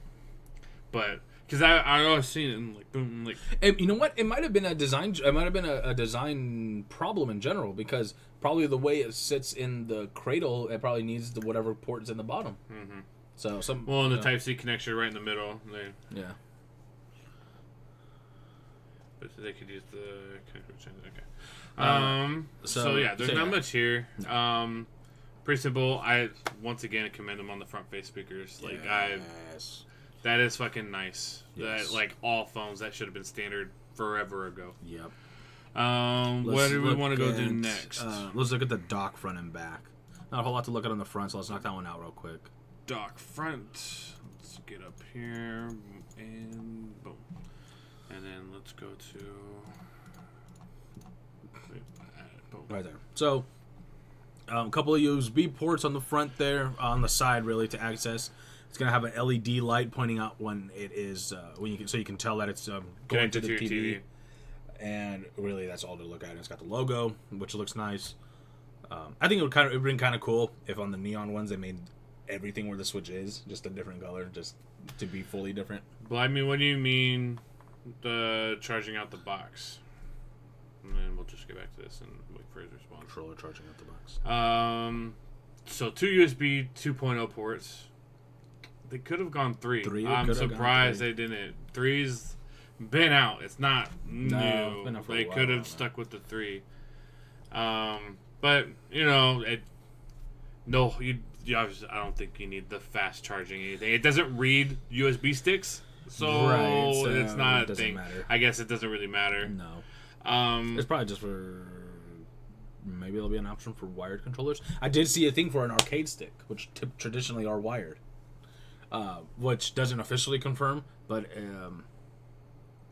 But because I always seen it and like boom, like you know what? It might have been a design. It might have been a design problem in general because probably the way it sits in the cradle, it probably needs whatever port is in the bottom. Mm-hmm. So and the Type-C connection right in the middle. Yeah. But they could use the connector. Okay. So yeah, there's not much here. Pretty simple. I once again commend them on the front face speakers. Like that is fucking nice. Yes. That like all phones that should have been standard forever ago. Yep. What do we want to go do next? Let's look at the dock front and back. Not a whole lot to look at on the front, so let's knock that one out real quick. Dock front. Let's get up here and boom. And then let's go to boom. Right there. So a couple of USB ports on the front there, on the side really to access. It's gonna have an LED light pointing out when it is so you can tell that it's going to the TV. And really, that's all to look at. And it's got the logo, which looks nice. I think it would have been kind of cool if on the neon ones they made everything where the switch is just a different color, just to be fully different. Well, I mean, what do you mean the charging out the box? And then we'll just get back to this and wait for his response. Controller charging out the box. So 2 USB 2.0 ports. They could have gone 3. I'm surprised they didn't. 3's been out. It's not new. It's been out for a they while could have stuck with the 3. But you obviously, I don't think you need the fast charging anything. It doesn't read USB sticks, so it's not a thing. Matter. I guess it doesn't really matter. No. It's probably just for maybe there'll be an option for wired controllers. I did see a thing for an arcade stick, which traditionally are wired, which doesn't officially confirm, but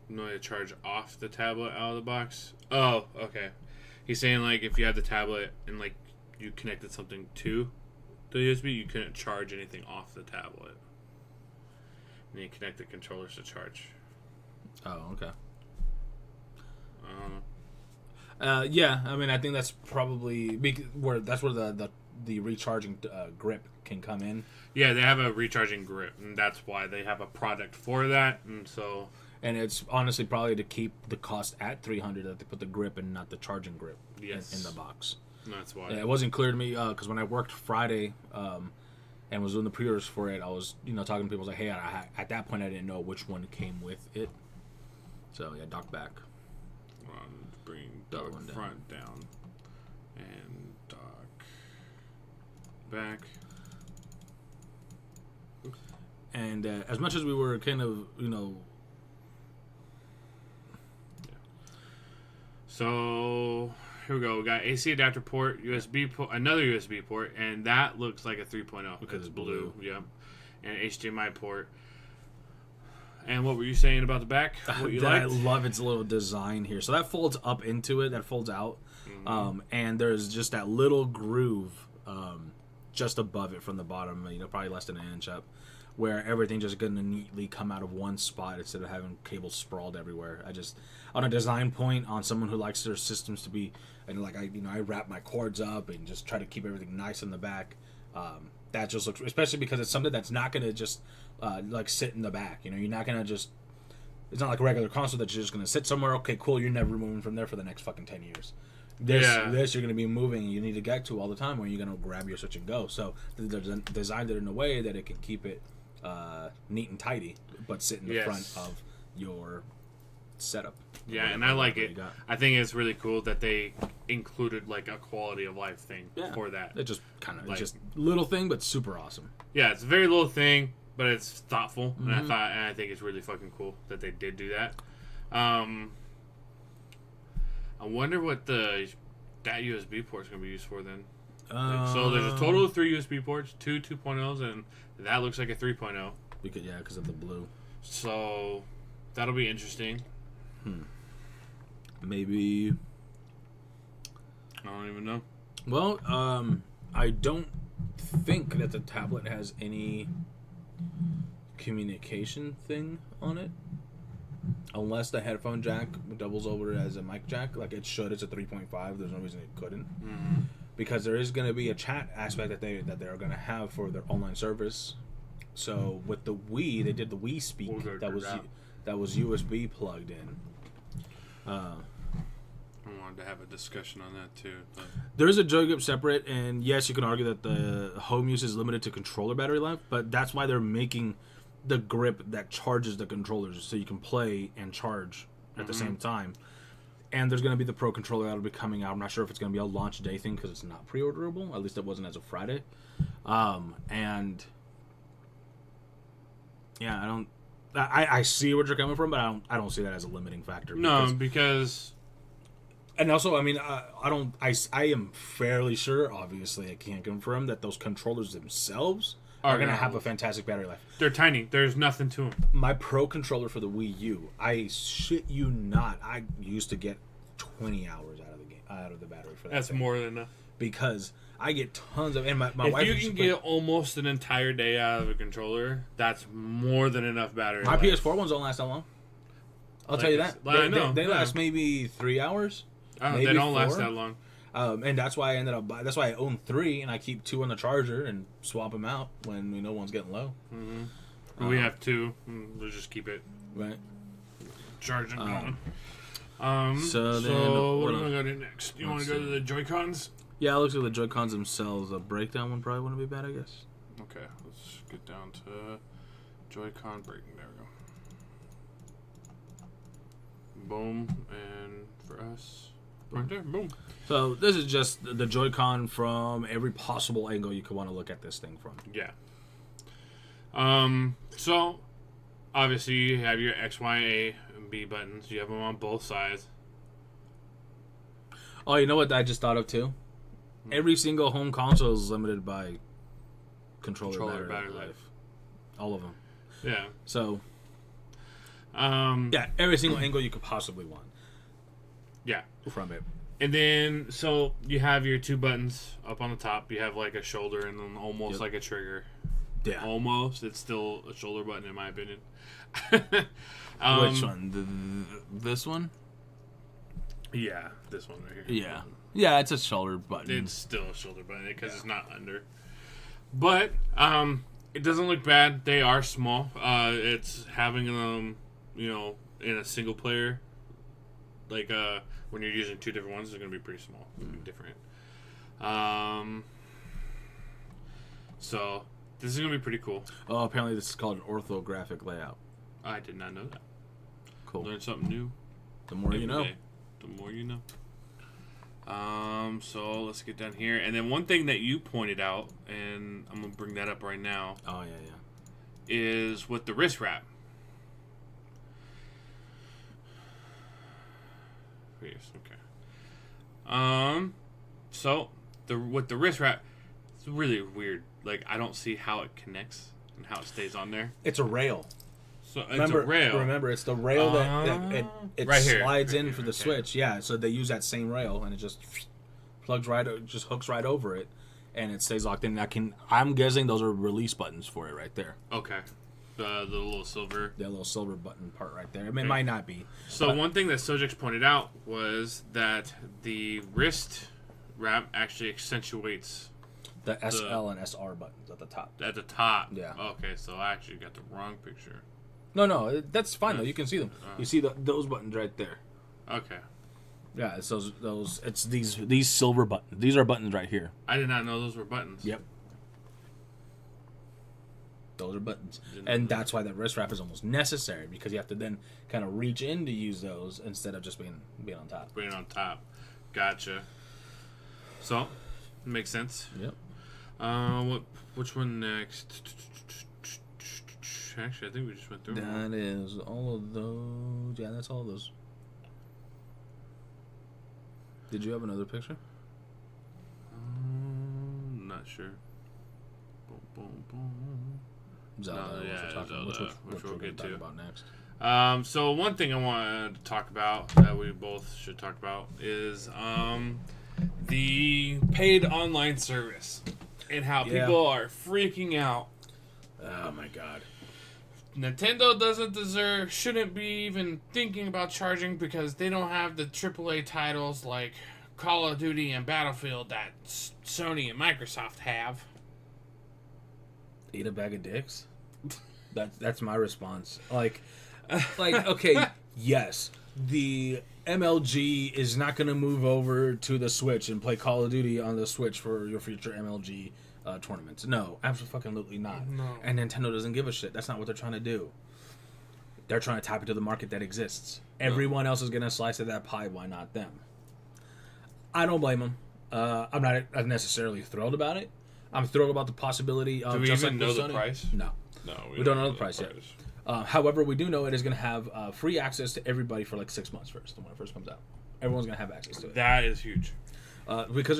no way to charge off the tablet out of the box. Oh, okay. He's saying like if you had the tablet and like you connected something to the USB, you couldn't charge anything off the tablet. And you connect the controllers to charge. Oh, okay. I don't know. Yeah, I mean, I think that's probably where the recharging grip can come in. Yeah, they have a recharging grip, and that's why they have a product for that. And it's honestly probably to keep the cost at $300 that they put the grip and not the charging grip in the box. That's why. Yeah, it wasn't clear to me because when I worked Friday and was doing the pre-orders for it, I was talking to people. I was like, hey, at that point I didn't know which one came with it. So yeah, dock back. Bring dock front down and dock back. And as much as we were kind of So here we go. We got AC adapter port, USB port, another USB port, and that looks like a 3.0 because it's blue. Yeah, and HDMI port. And what were you saying about the back? What you I liked? love its little design here. So that folds up into it. That folds out. And there's just that little groove just above it from the bottom, probably less than an inch up, where everything just going to neatly come out of one spot instead of having cables sprawled everywhere. On a design point, on someone who likes their systems to be, and like I wrap my cords up and just try to keep everything nice in the back. That just looks, especially because it's something that's not going to just like sit in the back. You're not going to just. It's not like a regular console that you're just going to sit somewhere. Okay, cool. You're never moving from there for the next fucking 10 years. This you're going to be moving. You need to get to all the time, or you're going to grab your Switch and go. So they designed it in a way that it can keep it neat and tidy, but sit in the front of your setup. Yeah, and I like it. I think it's really cool that they included like a quality of life thing for that. It just kind of just little thing, but super awesome. Yeah, it's a very little thing, but it's thoughtful, and I think it's really fucking cool that they did do that. I wonder what that USB port is going to be used for then. So there's a total of 3 USB ports, 2 2.0s, and that looks like a 3.0. Because of the blue. So that'll be interesting. Maybe. I don't even know. Well, I don't think that the tablet has any communication thing on it. Unless the headphone jack doubles over as a mic jack, like it should. It's a 3.5. There's no reason it couldn't, because there is going to be a chat aspect that they're going to have for their online service. So with the Wii, they did the Wii Speak that was USB plugged in. I wanted to have a discussion on that too. But. There is a joy grip separate, and yes, you can argue that the home use is limited to controller battery life, but that's why they're making the grip that charges the controllers, so you can play and charge at the same time. And there's going to be the Pro controller that'll be coming out. I'm not sure if it's going to be a launch day thing because it's not pre-orderable. At least it wasn't as of Friday. And yeah, I see where you're coming from, but I don't see that as a limiting factor. Because. And also, I mean, I am fairly sure, obviously I can't confirm, that those controllers themselves are going to have a fantastic battery life. They're tiny. There's nothing to them. My Pro controller for the Wii U, I shit you not, I used to get 20 hours out of the battery for that. That's more than enough. Because I get tons of, and my if wife. If you can get almost an entire day out of a controller, that's more than enough battery My life. PS4 ones don't last that long. I'll tell you that. They last maybe 3 hours. They don't last that long. And that's why I ended up that's why I own 3 and I keep 2 on the charger and swap them out when we know one's getting low. We have 2. We'll just keep it charging going. So what do we go to next? You want to go to the Joy-Cons? Yeah, it looks like the Joy-Cons themselves. A breakdown one probably wouldn't be bad, I guess. Okay, let's get down to Joy-Con breaking. There we go. Boom, and for us. Right there, boom. So this is just the Joy-Con from every possible angle you could want to look at this thing from. Yeah. So obviously you have your X, Y, A, and B buttons. You have them on both sides. Oh, you know what I just thought of too? Every single home console is limited by controller battery life. All of them. Yeah. So. Yeah, every single angle you could possibly want. Yeah. From it. And then, so you have your 2 buttons up on the top. You have like a shoulder and then almost like a trigger. Yeah. Almost. It's still a shoulder button in my opinion. Which one? This one? Yeah, this one right here. Yeah. Yeah, it's a shoulder button. It's still a shoulder button because it's not under. But it doesn't look bad. They are small. It's having them, in a single player. Like when you're using 2 different ones, it's going to be pretty small. It's going to be different. So this is going to be pretty cool. Oh, apparently this is called an orthographic layout. I did not know that. Cool. Learn something new. The more you know. The more you know. So let's get down here. And then one thing that you pointed out, and I'm going to bring that up right now. Oh, yeah. Is with the wrist wrap. Yes, okay. So with the wrist wrap, it's really weird. Like I don't see how it connects and how it stays on there. It's a rail. So it's a rail. Remember, it's the rail that it right slides here. in for the switch. Yeah, so they use that same rail, and it just just hooks right over it, and it stays locked in. I'm guessing those are release buttons for it right there. Okay. The little silver. That little silver button part right there. I mean, it might not be. So one thing that Sojix pointed out was that the wrist wrap actually accentuates the SL and SR buttons at the top. At the top. Yeah. Okay, so I actually got the wrong picture. No, that's fine though. You can see them. You see those buttons right there. Okay. Yeah, it's those. It's these silver buttons. These are buttons right here. I did not know those were buttons. Yep. Those are buttons, and that's why that wrist wrap is almost necessary, because you have to then kind of reach in to use those instead of just being on top. Being on top. Gotcha. So, makes sense. Yep. Which one next? Actually, I think we just went through. That is all of those. Yeah, that's all of those. Did you have another picture? Not sure. Boom, boom, boom. Zelda, no, yeah, Zelda, which we'll get to. About next. So one thing I wanted to talk about that we both should talk about is the paid online service and how people are freaking out. Oh my god. Nintendo shouldn't be even thinking about charging because they don't have the AAA titles like Call of Duty and Battlefield that Sony and Microsoft have. Eat a bag of dicks? That's my response. Like okay, yes, the MLG is not going to move over to the Switch and play Call of Duty on the Switch for your future MLG tournaments. No, absolutely not. No. And Nintendo doesn't give a shit. That's not what they're trying to do. They're trying to tap into the market that exists. Everyone else is going to slice of that pie. Why not them? I don't blame them. I'm not necessarily thrilled about it. I'm thrilled about the possibility of. Do we even know the price? No. No, we don't know the price yet. However, we do know it is going to have free access to everybody for like 6 months first. When it first comes out, everyone's going to have access to it. That is huge. Because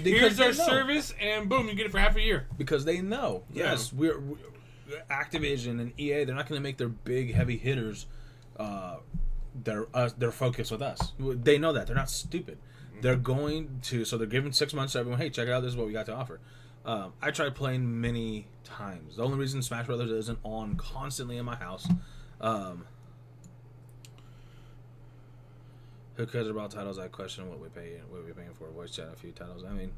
here's our service, and boom, you get it for half a year. Because they know. Yes, we're Activision and EA. They're not going to make their big heavy hitters. Their focus with us. They know that. They're not stupid. They're going to. So they're giving 6 months to everyone. Hey, check it out. This is what we got to offer. I tried playing many times. The only reason Smash Brothers isn't on constantly in my house. Who cares about titles? I question what we're paying for. Voice chat, a few titles. I mean,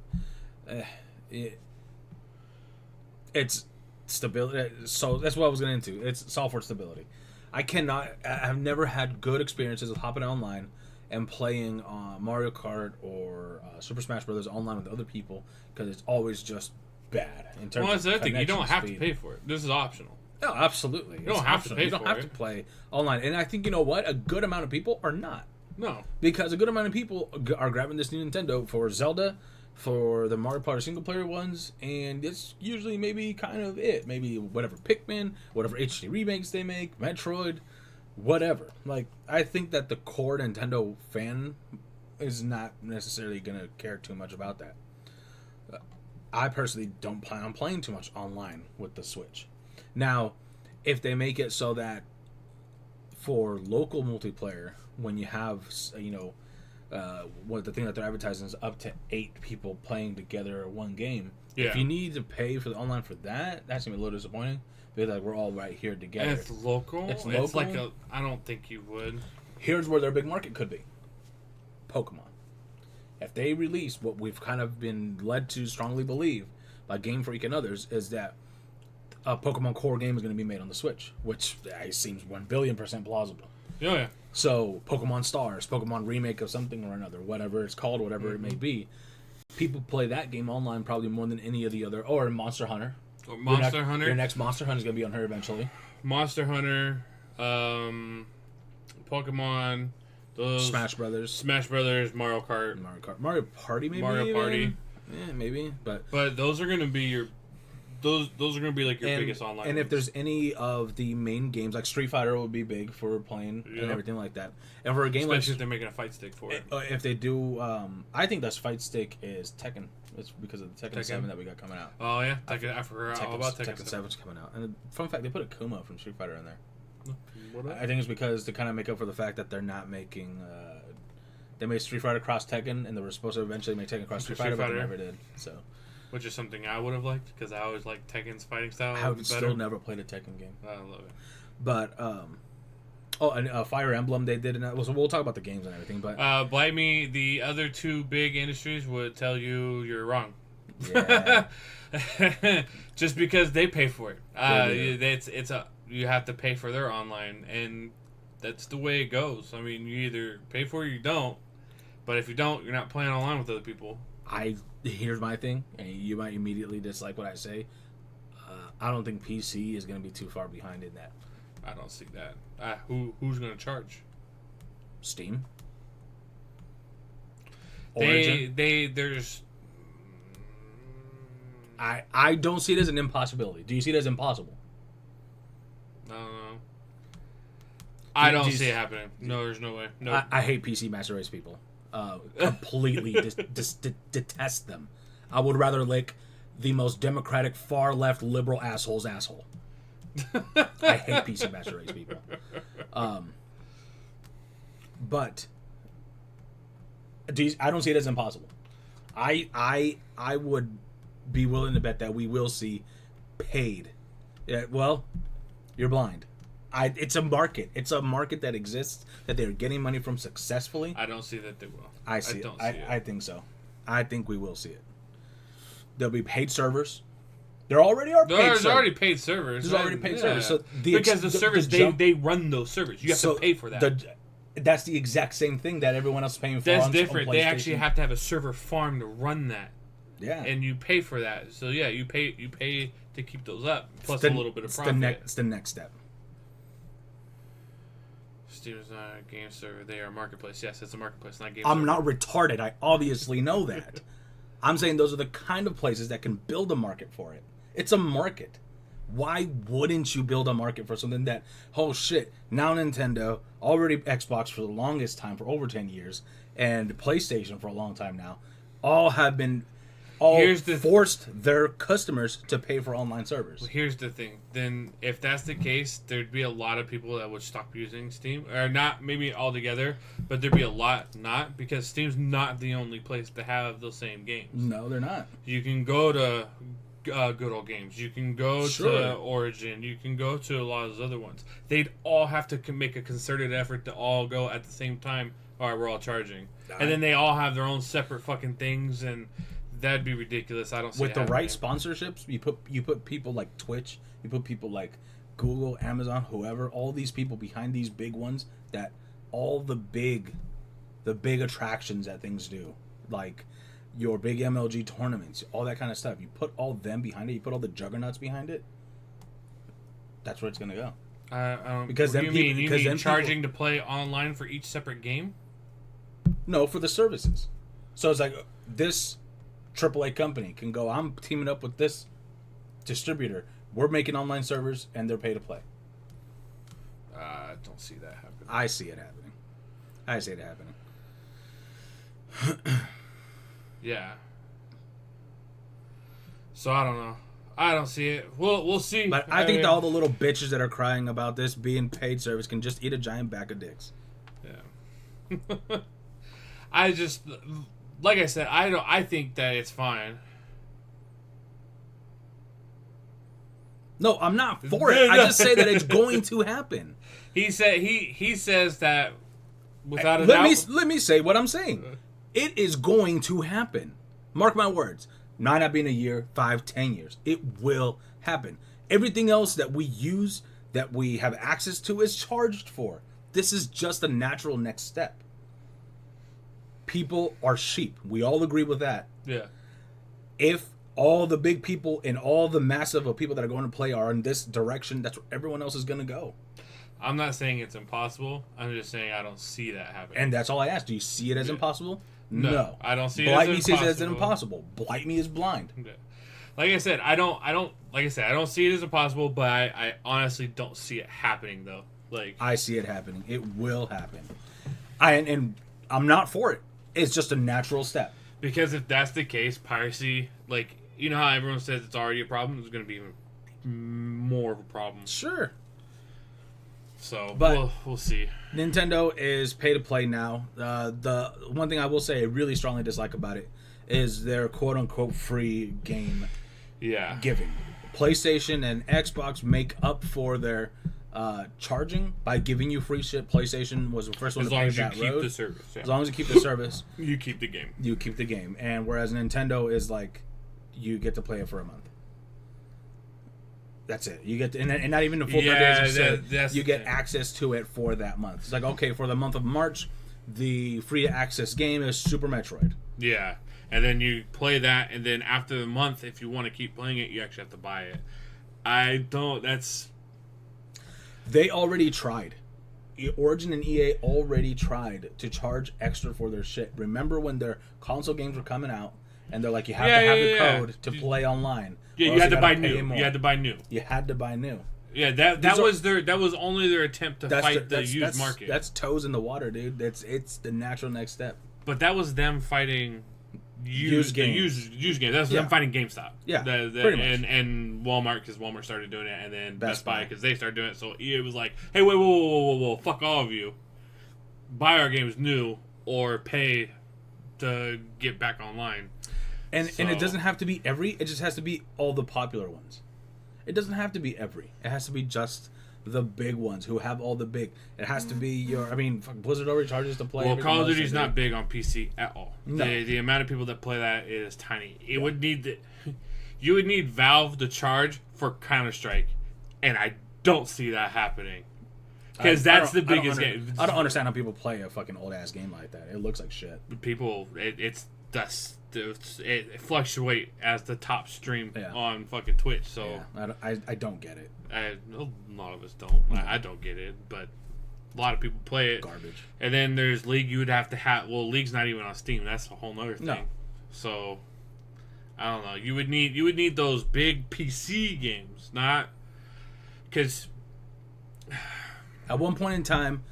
it's stability. So that's what I was getting into. It's software stability. I've never had good experiences with hopping online and playing Mario Kart or Super Smash Brothers online with other people, because it's always just bad. In terms that's the other thing. You don't have speed. to pay for it. This is optional. No, absolutely. You don't have to pay for it. You don't have to play online. And I think, you know what? A good amount of people are not. No. Because a good amount of people are grabbing this new Nintendo for Zelda, for the Mario Party single-player ones, and it's usually maybe kind of it. Maybe whatever Pikmin, whatever HD remakes they make, Metroid, whatever. Like, I think that the core Nintendo fan is not necessarily going to care too much about that. I personally don't plan on playing too much online with the Switch. Now, if they make it so that for local multiplayer, when you have, what the thing that they're advertising is up to 8 people playing together one game. Yeah. If you need to pay for the online for that, that's gonna be a little disappointing. Because like we're all right here together. And it's local. It's local. It's like I don't think you would. Here's where their big market could be. Pokemon. If they release what we've kind of been led to strongly believe by Game Freak and others, is that a Pokemon core game is going to be made on the Switch, which seems 1,000,000,000% plausible. Oh, yeah. So, Pokemon Stars, Pokemon remake of something or another, whatever it's called, whatever it may be, people play that game online probably more than any of the other, or Monster Hunter. Monster Hunter. Your next Monster Hunter is going to be on her eventually. Monster Hunter, Pokemon, those Smash Brothers, Mario Kart, Mario Party, maybe. Mario Party. Yeah, maybe, but those are going to be your. Those are going to be like your biggest online. And ones. if there's any of the main games, like Street Fighter would be big for playing and everything like that. And for a game especially if they're making a fight stick for it. If they do, I think that fight stick is Tekken. It's because of the Tekken 7 that we got coming out. Oh yeah, Tekken. I forgot all about Tekken 7's coming out. And fun fact, they put a Kuma from Street Fighter in there. What I think it's because to kind of make up for the fact that they're not making. They made Street Fighter Cross Tekken, and they were supposed to eventually make Tekken Cross Street Fighter, but they never did. So, which is something I would have liked because I always liked Tekken's fighting style. I would still never played a Tekken game. I love it. But and Fire Emblem they did, and we'll talk about the games and everything. But believe me, the other two big industries would tell you you're wrong. Yeah. Just because they pay for it. You have to pay for their online, and that's the way it goes. I mean, you either pay for it or you don't. But if you don't, you're not playing online with other people. Here's my thing, and you might immediately dislike what I say. I don't think PC is going to be too far behind in that. I don't see that. Who's going to charge? Steam. There's. I don't see it as an impossibility. Do you see it as impossible? I don't know. I don't see it happening. No, there's no way. No. I hate PC Master Race people. Completely detest them. I would rather lick the most democratic, far left, liberal asshole's asshole. I hate PC Master Race people. But I don't see it as impossible. I would be willing to bet that we will see paid. Well, you're blind. It's a market. It's a market that exists that they're getting money from successfully. I don't see that they will. I think so. I think we will see it. There'll be paid servers. There already are paid servers. There's already paid servers. There's already paid servers. So because the servers, they run those servers. You have to pay for that. That's the exact same thing that everyone else is paying for. That's different. They actually have to have a server farm to run that. Yeah. And you pay for that. So yeah, you pay to keep those up, plus a little bit of profit. It's the next step. Steam's not a game server. They are a marketplace. Yes, it's a marketplace, not a game I'm server. not retarded. I obviously know that. I'm saying those are the kind of places that can build a market for it. It's a market. Why wouldn't you build a market for something that, oh shit, now Nintendo, already Xbox for the longest time, for over 10 years, and PlayStation for a long time now, all have been forced their customers to pay for online servers. Well, here's the thing. Then, if that's the case, there'd be a lot of people that would stop using Steam. Or not maybe altogether, but there'd be a lot not. Because Steam's not the only place to have those same games. No, they're not. You can go to Good Old Games. You can go to Origin. You can go to a lot of those other ones. They'd all have to make a concerted effort to all go at the same time. All right, we're all charging. And then they all have their own separate fucking things, and that'd be ridiculous. I don't see with it the right happening. sponsorships. You put people like Twitch, you put people like Google, Amazon, whoever, all these people behind these big ones that all the big attractions that things do, like your big MLG tournaments, all that kind of stuff. You put all them behind it. You put all the juggernauts behind it. That's where it's gonna go. Because what do you mean charging to play online for each separate game? No, for the services. So it's like this AAA company can go, I'm teaming up with this distributor. We're making online servers, and they're pay to play. I don't see that happening. I see it happening. Yeah. So I don't know. I don't see it. We'll see. But I think all the little bitches that are crying about this being paid service can just eat a giant bag of dicks. Yeah. I just, like I said, I think that it's fine. No, I'm not for it. I just say that it's going to happen. He says that without a doubt. Let me say what I'm saying. It is going to happen. Mark my words. Might not be in a year, 5, 10 years. It will happen. Everything else that we use, that we have access to, is charged for. This is just a natural next step. People are sheep. We all agree with that. Yeah. If all the big people and all the massive of people that are going to play are in this direction, that's where everyone else is going to go. I'm not saying it's impossible. I'm just saying I don't see that happening. And that's all I asked. Do you see it as impossible? No. I don't see it as impossible. Blight me sees it as impossible. Blight me is blind. Yeah. Like I said, I don't see it as impossible, but I honestly don't see it happening though. Like I see it happening. It will happen. And I'm not for it. It's just a natural step. Because if that's the case, piracy, like, you know how everyone says it's already a problem? It's going to be more of a problem. Sure. So, but we'll see. Nintendo is pay to play now. The one thing I will say I really strongly dislike about it is their quote unquote free game giving. PlayStation and Xbox make up for their charging by giving you free shit. PlayStation was the first one to pave that road. As long as you keep the service. Yeah. As long as you keep the service. You keep the game. You keep the game. And whereas Nintendo is like, you get to play it for a month. That's it. You get to, and not even the full 30 days of sale. You get access to it for that month. It's like, okay, for the month of March, the free access game is Super Metroid. Yeah. And then you play that, and then after the month, if you want to keep playing it, you actually have to buy it. They already tried. Origin and EA already tried to charge extra for their shit. Remember when their console games were coming out, and they're like, you have to have the code to play online. Yeah, you had to buy new. You had to buy new. You had to buy new. Yeah, that was only their attempt to fight the used market. That's toes in the water, dude. It's the natural next step. But that was them fighting used games. That's them fighting GameStop. Yeah, pretty much. And Walmart, because Walmart started doing it, and then Best Buy because they started doing it. So EA was like, hey, wait, whoa, fuck all of you. Buy our games new or pay to get back online. And it doesn't have to be every. It just has to be all the popular ones. It doesn't have to be every. It has to be just the big ones who have all the big. It has to be your. I mean, Blizzard already charges to play. Well, Call of Duty's not big on PC at all. No. The amount of people that play that is tiny. It would need you would need Valve to charge for Counter-Strike, and I don't see that happening. Because that's the biggest game. I don't understand how people play a fucking old ass game like that. It looks like shit. People, it fluctuate as the top stream on fucking Twitch. So I don't get it. A lot of us don't. I don't get it, but a lot of people play it. Garbage. And then there's League. You would have to have. Well, League's not even on Steam. That's a whole nother thing. No. So I don't know. You would need those big PC games, not because at one point in time,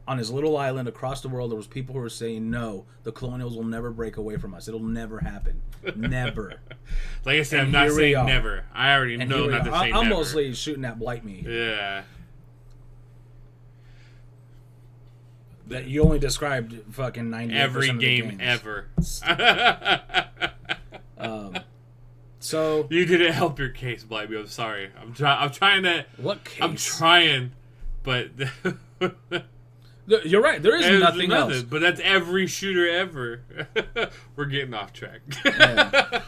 on his little island across the world, there was people who were saying, no, the Colonials will never break away from us. It'll never happen. Never. Like I said, I'm not saying never. I already know not to say never. I'm mostly shooting at Blight Me. Yeah. That you only described fucking 90% every of the game games. Ever. So you didn't help your case, Blight Me. I'm sorry. I'm trying to. What case? I'm trying, but. You're right. There's nothing else. But that's every shooter ever. We're getting off track. Yeah.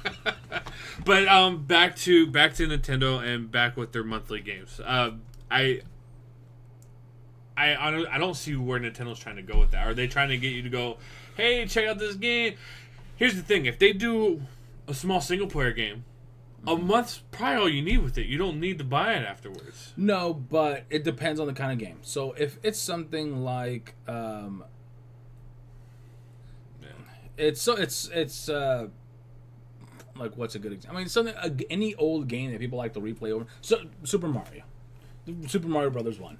But back to Nintendo and back with their monthly games. I don't see where Nintendo's trying to go with that. Are they trying to get you to go, hey, check out this game? Here's the thing: if they do a small single player game, a month's probably all you need with it. You don't need to buy it afterwards. No, but it depends on the kind of game. So if it's something like, it's like what's a good example? I mean, something any old game that people like to replay over. So Super Mario Brothers 1.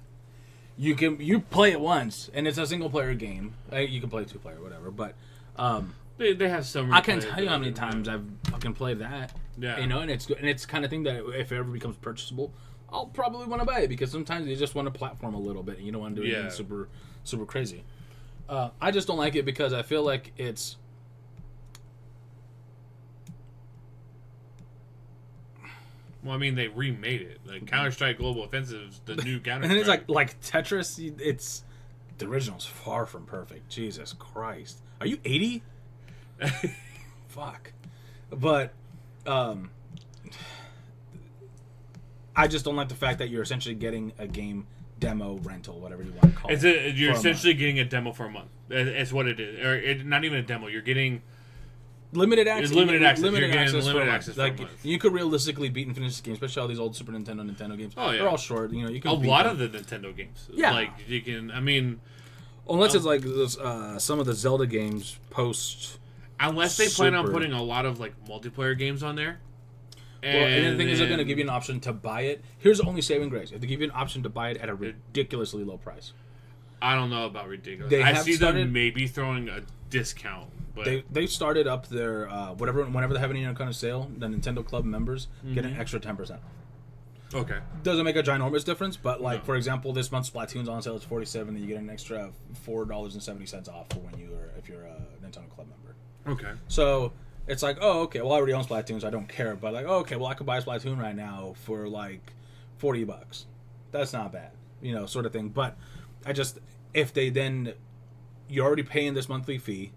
You play it once, and it's a single player game. You can play 2-player, whatever. But they have some. I can't tell you how many times I've fucking played that. Yeah, you know, and it's good, and it's kind of thing that if it ever becomes purchasable, I'll probably want to buy it because sometimes you just want to platform a little bit, and you don't want to do anything super crazy. I just don't like it because I feel like it's. Well, I mean, they remade it. Like Counter-Strike Global Offensive is the new Counter-Strike. And it's like Tetris. It's the original's far from perfect. Jesus Christ, are you 80? Fuck, but. I just don't like the fact that you're essentially getting a game demo rental, whatever you want to call it. You're essentially getting a demo for a month. It's what it is. Or not even a demo. You're getting limited access. Limited access. Limited You're access limited access for a month. You could realistically beat and finish this game, especially all these old Super Nintendo games. Oh yeah, they're all short. You know, you can a lot of the Nintendo games. Yeah, like you can. I mean, unless it's like this, some of the Zelda games post. Unless they plan on putting a lot of like multiplayer games on there. And the thing is, they're going to give you an option to buy it. Here's the only saving grace: if they give you an option to buy it at a ridiculously low price. I don't know about ridiculous. I see them maybe throwing a discount. But they started up their whenever they have any kind of sale, the Nintendo Club members get an extra 10%. Okay. Doesn't make a ginormous difference, but like for example, this month Splatoon's on sale. It's $47, and you get an extra $4.70 off for if you're a Nintendo Club member. Okay. So it's like, oh, okay. Well, I already own Splatoon, so I don't care. But like, oh, okay. Well, I could buy Splatoon right now for like $40. That's not bad, sort of thing. But if they then, you're already paying this monthly fee.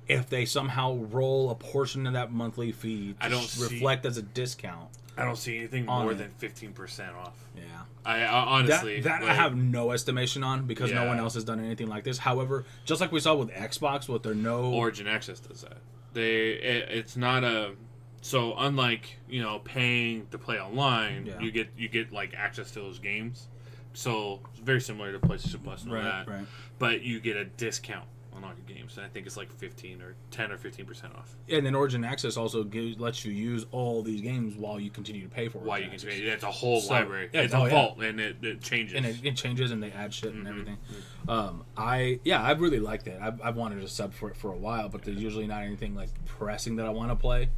If they somehow roll a portion of that monthly fee to reflect as a discount, I don't see anything more than 15% off. Yeah, I honestly that I have no estimation on because no one else has done anything like this. However, just like we saw with Xbox, with their Origin Access does that. It's not a so unlike paying to play online, you get like access to those games. So it's very similar to PlayStation Plus and all that. Right. But you get a discount on all your games, and I think it's like 10 or 15% off. And then Origin Access also lets you use all these games while you continue to pay for it. While you continue, it's a whole library. Yeah, it's a vault, and it changes. And it changes, and they add shit and everything. I really liked it. I've wanted to sub for it for a while, but there's usually not anything like pressing that I want to play.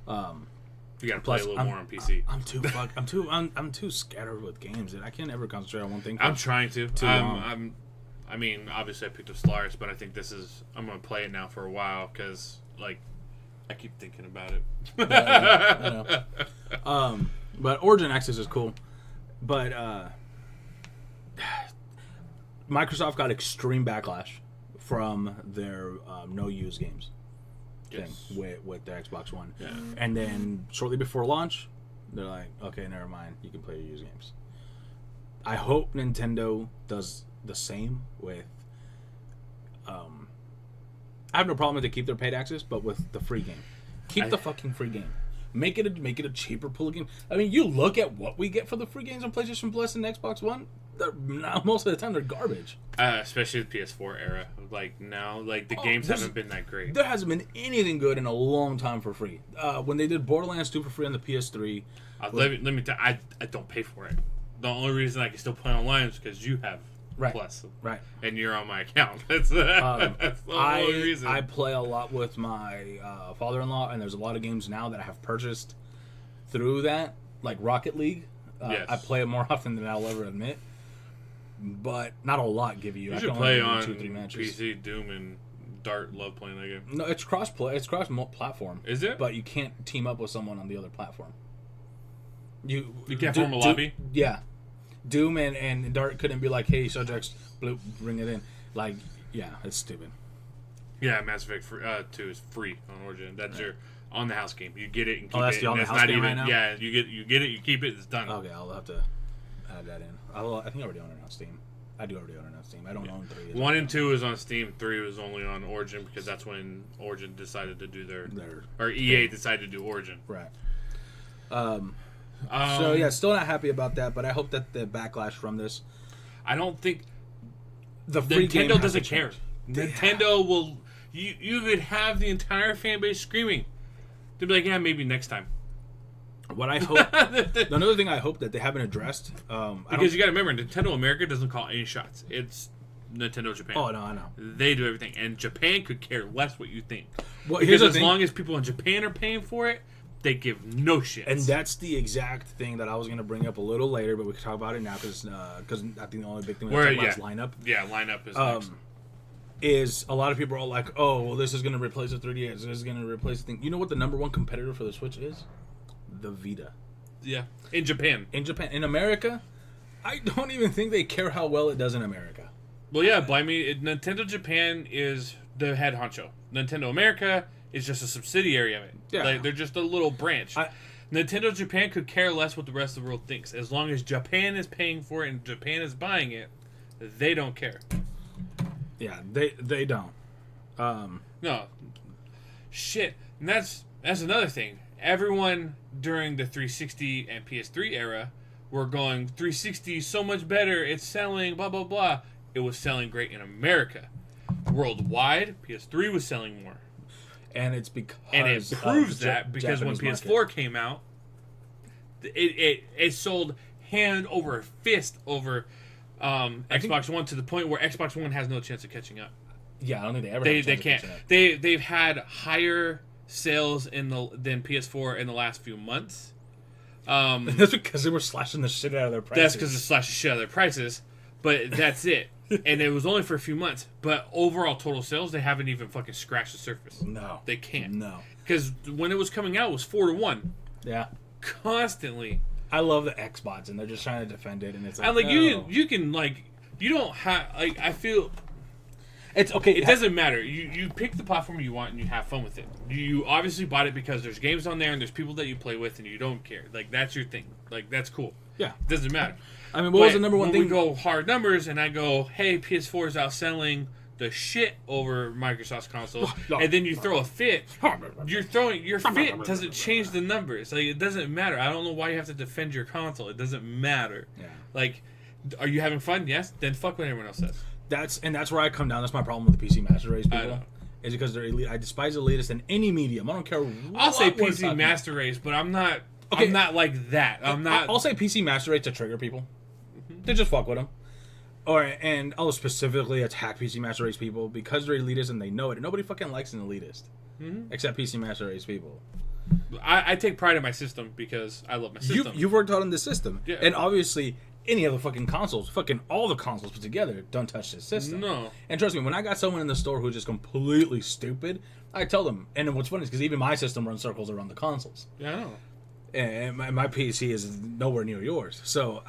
You gotta play a little more on PC. I'm too scattered with games that I can't ever concentrate on one thing. I'm trying to. I mean, obviously I picked up Stellaris, but I think I'm going to play it now for a while because, like, I keep thinking about it. I know. But Origin Access is cool. But Microsoft got extreme backlash from their no-use games thing with the Xbox One. Yeah. And then shortly before launch, they're like, okay, never mind. You can play your used games. I hope Nintendo does the same with I have no problem if they keep their paid access, but with the free game, keep the fucking free game. Make it a cheaper pool of games. I mean, you look at what we get for the free games on PlayStation Plus and Xbox One. Most of the time they're garbage. Especially the PS4 era. Like now, like the games haven't been that great. There hasn't been anything good in a long time for free. When they did Borderlands 2 for free on the PS3, let me tell you, I don't pay for it. The only reason I can still play online is because you have Plus, and you're on my account. That's the only reason. I play a lot with my father-in-law, and there's a lot of games now that I have purchased through that, like Rocket League. Yes. I play it more often than I'll ever admit, but not a lot give you. You should play on 2-3 matches. PC. Doom and Dart love playing that game. No, it's cross-play. It's cross-platform. Is it? But you can't team up with someone on the other platform. You can't form a lobby? Yeah. Doom and Dart couldn't be like, hey, subjects, bloop, bring it in. Like, yeah, it's stupid. Yeah, Mass Effect 2 is free on Origin. That's your on-the-house game. You get it and keep that's it. The on-the-house game right now? Yeah, you get it, you keep it, it's done. Okay, I'll have to add that in. I think I already own it on Steam. I do already own it on Steam. I don't own 3. 1 and 2 is on Steam. 3 was only on Origin because that's when Origin decided to do or EA decided to do Origin. Right. So yeah, still not happy about that, but I hope that the backlash from this. I don't think the free Nintendo doesn't care. Nintendo will. You could have the entire fan base screaming. They'd be like, yeah, maybe next time. What I hope. Another thing I hope that they haven't addressed. Because you got to remember, Nintendo America doesn't call any shots. It's Nintendo Japan. Oh no, I know. They do everything, and Japan could care less what you think. Well, because as long as people in Japan are paying for it, they give no shit. And that's the exact thing that I was going to bring up a little later, but we can talk about it now because I think the only big thing we talk about is lineup. Yeah, lineup is next. Is a lot of people are like, oh, well, this is going to replace the 3DS. This is going to replace the thing. You know what the number one competitor for the Switch is? The Vita. Yeah, in Japan. In America, I don't even think they care how well it does in America. Well, yeah, but I mean, Nintendo Japan is the head honcho. Nintendo America is just a subsidiary of it. Yeah. Like, they're just a little branch. Nintendo Japan could care less what the rest of the world thinks. As long as Japan is paying for it and Japan is buying it, they don't care. Yeah, they don't. No. Shit. And that's another thing. Everyone during the 360 and PS3 era were going, 360 is so much better, it's selling, blah, blah, blah. It was selling great in America. Worldwide, PS3 was selling more. And it's because it proves that because Japanese when PS4 came out, it sold hand over fist over Xbox One to the point where Xbox One has no chance of catching up. Yeah, I don't think they ever. They can't. They've had higher sales than PS4 in the last few months, That's because they were slashing the shit out of their prices. That's because they slashed the shit out of their prices. But that's it. And it was only for a few months. But overall total sales, they haven't even fucking scratched the surface. No. They can't. No. Because when it was coming out, it was 4-1. Yeah. Constantly. I love the Xbox, and they're just trying to defend it, and it's like, And like no. you can like you don't have like I feel It's okay. it doesn't matter. You pick the platform you want and you have fun with it. You obviously bought it because there's games on there and there's people that you play with and you don't care. Like that's your thing. Like that's cool. Yeah. It doesn't matter. I mean, what was the number one when thing? we go hard numbers and I go, hey, PS4 is outselling the shit over Microsoft's console, and then you throw a fit. Your fit doesn't change the numbers. Like it doesn't matter. I don't know why you have to defend your console. It doesn't matter. Yeah. Like, are you having fun? Yes. Then fuck what everyone else says. That's where I come down. That's my problem with the PC Master Race I people. know. Is because they're elite. I despise the latest in any medium. I don't care. I'll say what it's PC talking Master Race, but I'm not. Okay. I'm not like that. I'm not. I'll say PC Master Race to trigger people. To just fuck with them. And I'll specifically attack PC Master Race people because they're elitist and they know it. And nobody fucking likes an elitist. Except PC Master Race people. I take pride in my system because I love my system. You've worked hard on the system. Yeah. And obviously, any other fucking consoles, fucking all the consoles put together, don't touch this system. No. And trust me, when I got someone in the store who's just completely stupid, I tell them. And what's funny is because even my system runs circles around the consoles. Yeah, I know. And my PC is nowhere near yours. So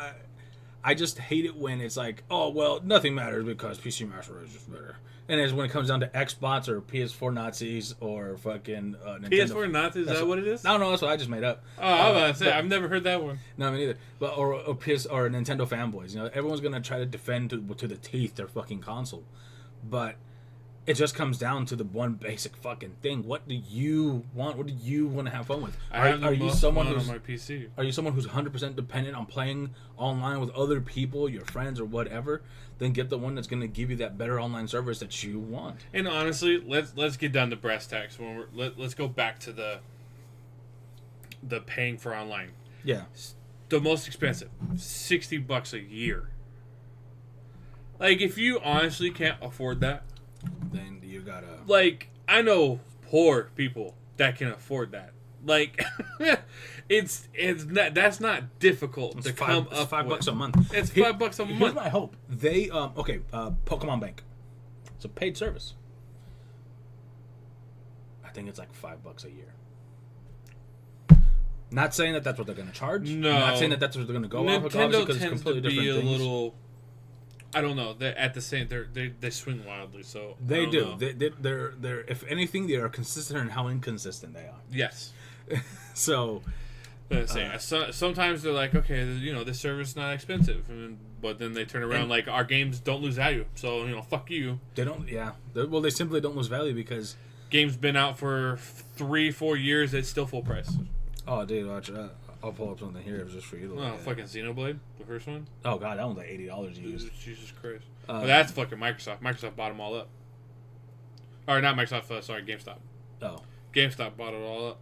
I just hate it when it's like, oh, well, nothing matters because PC Master Race is just better. And it's when it comes down to Xbox or PS4 Nazis or fucking Nintendo. PS4 Nazis, is that what it is? No, that's what I just made up. Oh, I was about to say, I've never heard that one. No, me neither. But or Nintendo fanboys. You know, everyone's gonna try to defend to the teeth their fucking console, but it just comes down to the one basic fucking thing. What do you want? What do you want to have fun with? Are you someone on my PC? Are you someone who's 100% dependent on playing online with other people, your friends or whatever? Then get the one that's going to give you that better online service that you want. And honestly, let's get down to brass tacks. When let's go back to the paying for online. Yeah. The most expensive, $60 a year. Like if you honestly can't afford that, then you gotta. Like I know poor people that can afford that. Like it's not, that's not difficult to come up with. It's $5 a month. It's $5 a month. Here's my hope. They Pokemon Bank. It's a paid service. I think it's like $5 a year. Not saying that that's what they're going to charge. No. Not saying that that's what they're going to go off. Nintendo Because it's tends completely to be different a things. little. I don't know. They're at the same. They swing wildly. So They do. Know. They're if anything, they are consistent in how inconsistent they are. Yes. So. Sometimes they're like, okay, this service is not expensive, but then they turn around like our games don't lose value, so fuck you. They don't. Yeah. They simply don't lose value because game's been out for 3-4 years. It's still full price. Oh, dude, watch. I'll pull up something here just for you to look at. Fucking Xenoblade, the first one. Oh god, that one's like $80 used. Jesus Christ. But that's fucking Microsoft. Microsoft bought them all up. Or not Microsoft. Sorry, GameStop. Oh. GameStop bought it all up.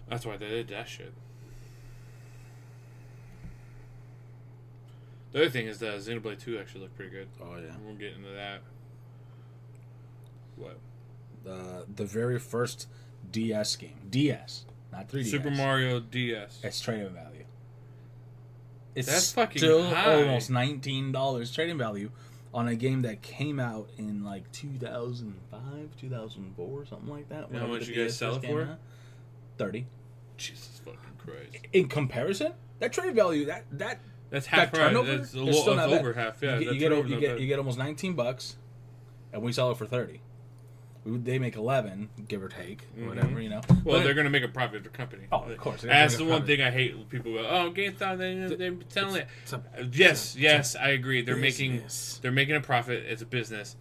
That's why they did that shit. The other thing is that Xenoblade 2 actually looked pretty good. Oh yeah. We'll get into that. What? The very first DS game. DS. Not 3DS. Super Mario DS. It's trading value. It's That's fucking still high. almost $19 trading value on a game that came out in like 2005, 2004, something like that. You know how much you guys sell it for? 30. Jesus fucking Christ. In comparison, that trading value, that's half price. turnover, That's it's still not bad. over half. Yeah, you get almost $19, and we sell it for 30. They make 11, give or take, whatever, Well, But they're going to make a profit for the company. Oh, of course. That's the one thing I hate when people go, "Oh, GameStop, they're telling it." Yes, I agree. They're making a profit. It's a business.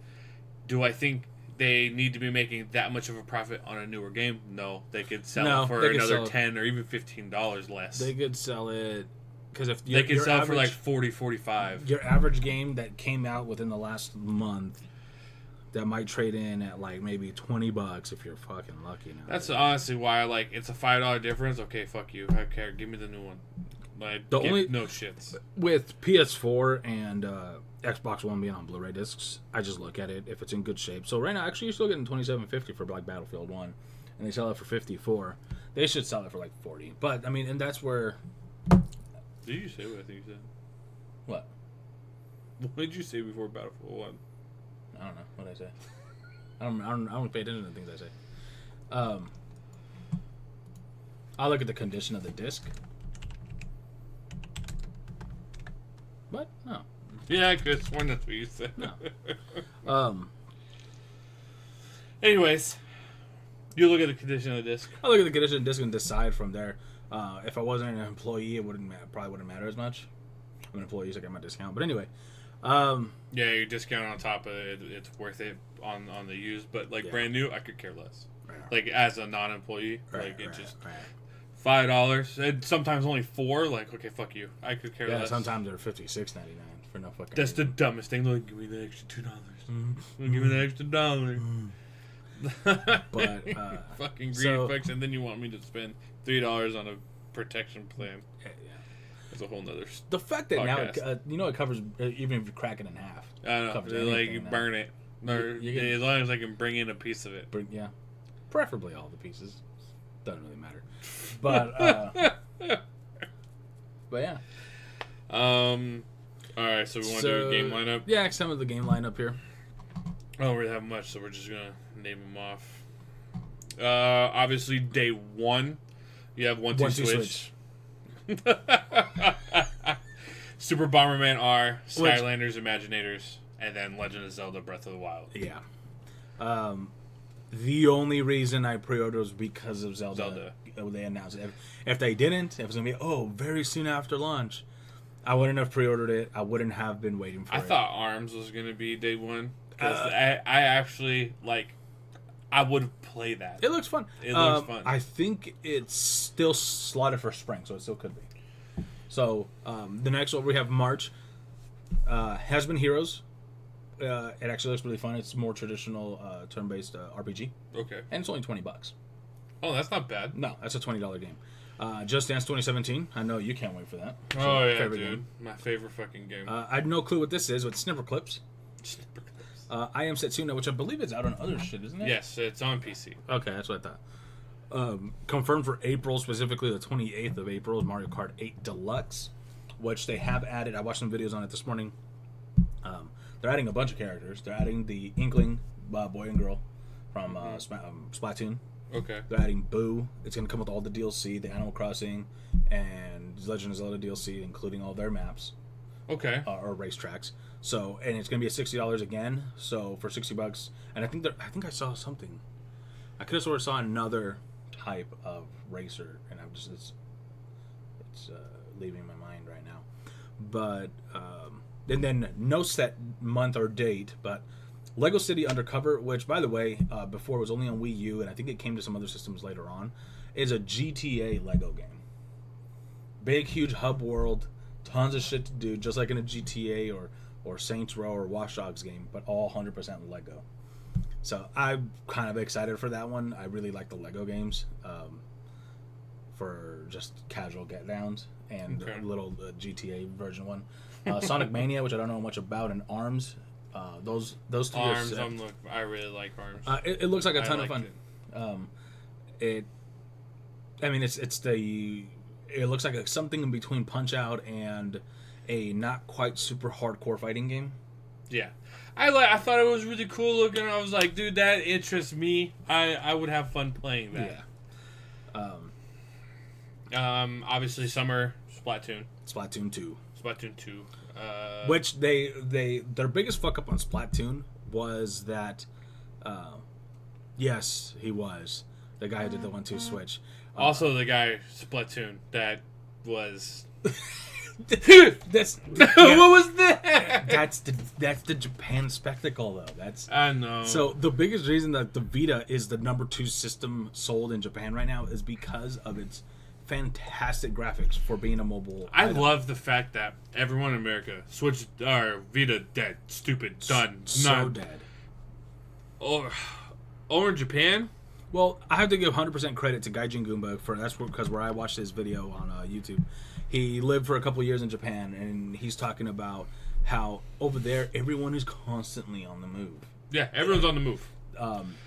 Do I think they need to be making that much of a profit on a newer game? No, they could sell it for another $10 or even $15 less. They could sell it because if they could sell it for like 40, 45. Your average game that came out within the last month, that might trade in at like maybe $20 if you're fucking lucky now. That's honestly why I like it's a $5 difference. Okay, fuck you. I care. Give me the new one. Like The only no shits. With PS4 and Xbox One being on Blu-ray discs, I just look at it if it's in good shape. So right now, actually, you're still getting $27.50 for like Battlefield 1, and they sell it for $54. They should sell it for like 40. But I mean, and that's where. Did you say what I think you said? What? What did you say before Battlefield 1? I don't know what I say. I don't pay attention to the things I say. I look at the condition of the disc. What? No. Yeah, I could have sworn that's what you said. No. Anyways, you look at the condition of the disc. I look at the condition of the disc and decide from there. If I wasn't an employee, it probably wouldn't matter as much. I'm an employee, so I get my discount. But anyway. Yeah, your discount on top of it, it's worth it on the used. But like brand new, I could care less. Right. Like as a non-employee, Right. $5, and sometimes only $4. Like, okay, fuck you. I could care less. Yeah, sometimes they're $56.99 for no fucking. That's the dumbest thing. Like, give me the extra $2. Give me the extra $1. But fucking greedy fucks, and then you want me to spend $3 on a protection plan. Yeah. That's a whole nother. The fact that podcast. now it covers even if you crack it in half. I don't know. Like you burn it, or as long as I can bring in a piece of it. Yeah, preferably all the pieces. Doesn't really matter. But yeah. All right, so we want to do a game lineup. Yeah, some of the game lineup here. I don't really have much, so we're just gonna name them off. Obviously, day 1, you have 1-2 switch. Super Bomberman R, Skylanders, Imaginators, and then Legend of Zelda: Breath of the Wild. Yeah. The only reason I pre-ordered was because of Zelda. They announced it. If they didn't, if it was going to be, very soon after launch, I wouldn't have pre-ordered it. I wouldn't have been waiting for it. I thought ARMS was going to be day 1. Because I actually, I would play that. It looks fun. It looks fun. I think it's still slotted for spring, so it still could be. So, the next one we have March. Has Been Heroes. It actually looks really fun. It's more traditional turn-based RPG. Okay. And it's only $20. Oh, that's not bad. No, that's a $20 game. Just Dance 2017. I know you can't wait for that. It's dude. Game. My favorite fucking game. I had no clue what this is. It's Snipper Clips. I Am Setsuna, which I believe is out on other shit, isn't it? Yes, it's on PC. Okay, that's what I thought. Confirmed for April, specifically the 28th of April, is Mario Kart 8 Deluxe, which they have added. I watched some videos on it this morning. They're adding a bunch of characters. They're adding the Inkling boy and girl from Splatoon. Okay. They're adding Boo. It's going to come with all the DLC, the Animal Crossing, and Legend of Zelda DLC, including all their maps. Okay. Or racetracks. So, and it's going to be at $60 again. So for $60, and I think I saw something. I could have sort of saw another type of racer, and I'm just it's leaving my mind right now. But and then no set month or date, but Lego City Undercover, which by the way, before it was only on Wii U, and I think it came to some other systems later on, is a GTA Lego game. Big, huge hub world, tons of shit to do, just like in a GTA or Saints Row or Watch Dogs game, but all 100% Lego. So I'm kind of excited for that one. I really like the Lego games for just casual get downs, and a little GTA version one. Sonic Mania, which I don't know much about, and ARMS. Those two ARMS, I really like ARMS. It looks like a ton of fun. It looks like something in between Punch Out and a not quite super hardcore fighting game. Yeah, I thought it was really cool looking. I was like, dude, that interests me. I would have fun playing that. Yeah. Obviously, summer Splatoon 2. Which their biggest fuck up on Splatoon was that, yes, he was the guy who did the 1-2 switch. Also, the guy Splatoon that was. What was that? That's the Japan spectacle though. I know. So the biggest reason that the Vita is the number 2 system sold in Japan right now is because of its fantastic graphics for being a mobile item. Love the fact that everyone in America switched Vita dead, stupid, done, so dead. Over in Japan. Well, I have to give 100% credit to Gaijin Goomba because where I watched his video on YouTube. He lived for a couple years in Japan, and he's talking about how over there everyone is constantly on the move. Yeah, everyone's on the move.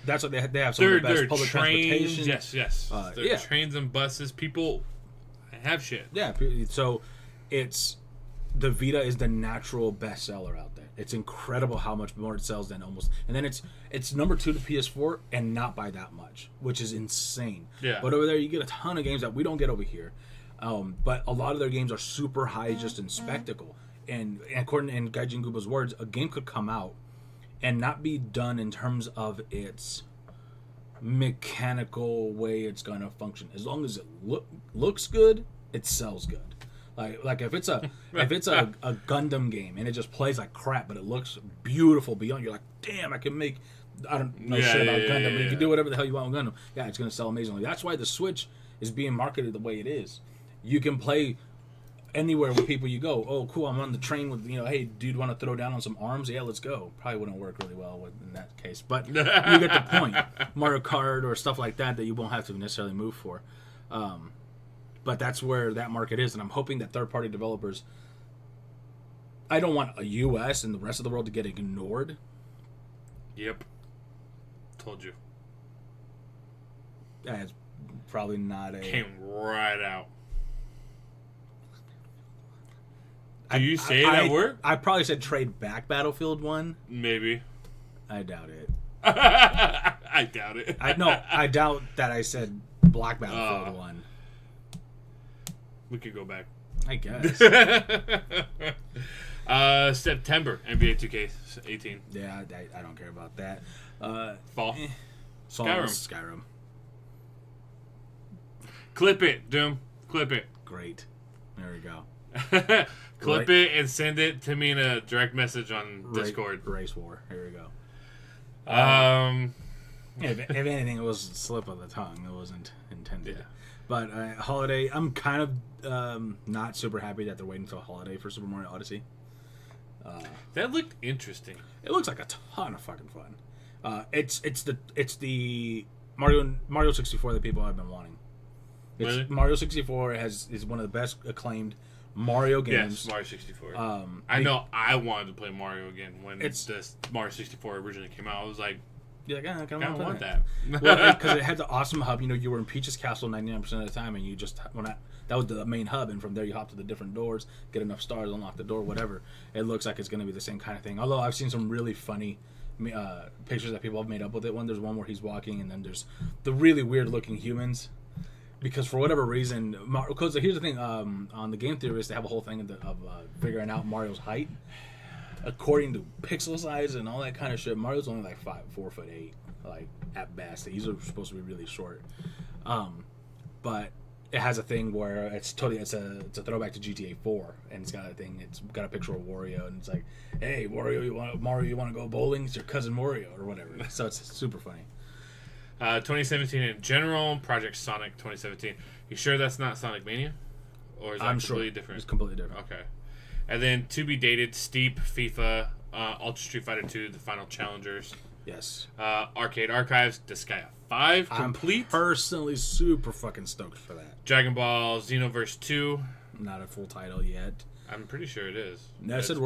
That's what they have some of the best public trains, transportation. yes. Trains and buses. People have shit. Yeah, so the Vita is the natural bestseller out there. It's incredible how much more it sells than almost, and then it's number 2 to PS4 and not by that much, which is insane. Yeah. But over there you get a ton of games that we don't get over here. But a lot of their games are super high just in spectacle. And according to Gaijin Guba's words, a game could come out and not be done in terms of its mechanical way it's going to function. As long as it looks good, it sells good. Like if it's a Gundam game and it just plays like crap, but it looks beautiful beyond, you're like, damn, I can make, I don't know shit about Gundam, but you can do whatever the hell you want with Gundam. Yeah, it's going to sell amazingly. That's why the Switch is being marketed the way it is. You can play anywhere with people you go. Oh, cool, I'm on the train with, hey, dude, want to throw down on some arms? Yeah, let's go. Probably wouldn't work really well in that case, but you get the point. Mario Kart or stuff like that you won't have to necessarily move for. But that's where that market is, and I'm hoping that third-party developers, I don't want a U.S. and the rest of the world to get ignored. Yep. Told you. That's probably not a... Came right out. Do you say that word? I probably said trade back Battlefield 1. Maybe. I doubt it. I doubt it. I doubt that I said Black Battlefield 1. We could go back. I guess. September, NBA 2K18. Yeah, I don't care about that. Fall. Skyrim. Clip it, Doom. Clip it. Great. There we go. Clip it and send it to me in a direct message on Discord. Race War. Here we go. If anything, it was a slip of the tongue. It wasn't intended. Yeah. But holiday, I'm kind of not super happy that they're waiting until holiday for Super Mario Odyssey. That looked interesting. It looks like a ton of fucking fun. It's the Mario 64 that people have been wanting. Really? Mario 64 is one of the best acclaimed Mario games. Yes, Mario 64. I know I wanted to play Mario again when this Mario 64 originally came out. I was like, yeah, I kind of want that. Well, because it had the awesome hub. You were in Peach's Castle 99% of the time, and you just that was the main hub, and from there you hop to the different doors, get enough stars, unlock the door, whatever. It looks like it's going to be the same kind of thing. Although I've seen some really funny pictures that people have made up with it. There's one where he's walking, and then there's the really weird looking humans. Because for whatever reason, because here's the thing, on the Game Theorists, they have a whole thing of figuring out Mario's height. According to pixel size and all that kind of shit, Mario's only like 4'8", like at best. He's supposed to be really short. But it has a thing where it's a throwback to GTA 4, and it's got a thing. It's got a picture of Wario, and it's like, hey, Mario, you want to go bowling? It's your cousin Mario or whatever. So it's super funny. 2017 in general, Project Sonic 2017. You sure that's not Sonic Mania? Or is that completely different? It's completely different. Okay. And then to be dated, Steep, FIFA, Ultra Street Fighter 2, The Final Challengers. Yes. Arcade Archives, Disgaea 5, complete. I'm personally super fucking stoked for that. Dragon Ball Xenoverse 2. Not a full title yet. I'm pretty sure it is. No, it said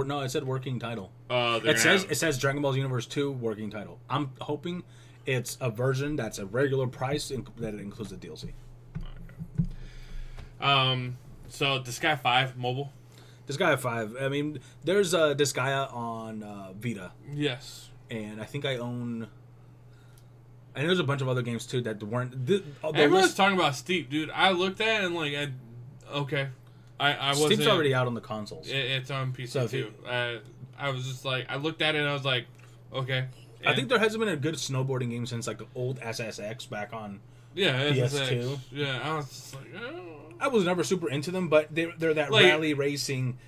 working title. It says Dragon Ball Xenoverse 2 working title. I'm hoping it's a version that's a regular price that it includes the DLC. Okay. So Disgaea 5 mobile. Disgaea 5. I mean, there's Disgaea on Vita. Yes. And I think I own. And there's a bunch of other games too that weren't. Everyone's talking about Steep, dude. I looked at it and like, okay. I wasn't. Steep's already out on the consoles. It's on PC too. I was just like, I looked at it and I was like, okay. And I think there hasn't been a good snowboarding game since like the old SSX back on PS2. Yeah, I was just like, oh. I was never super into them, but they're that like, rally racing,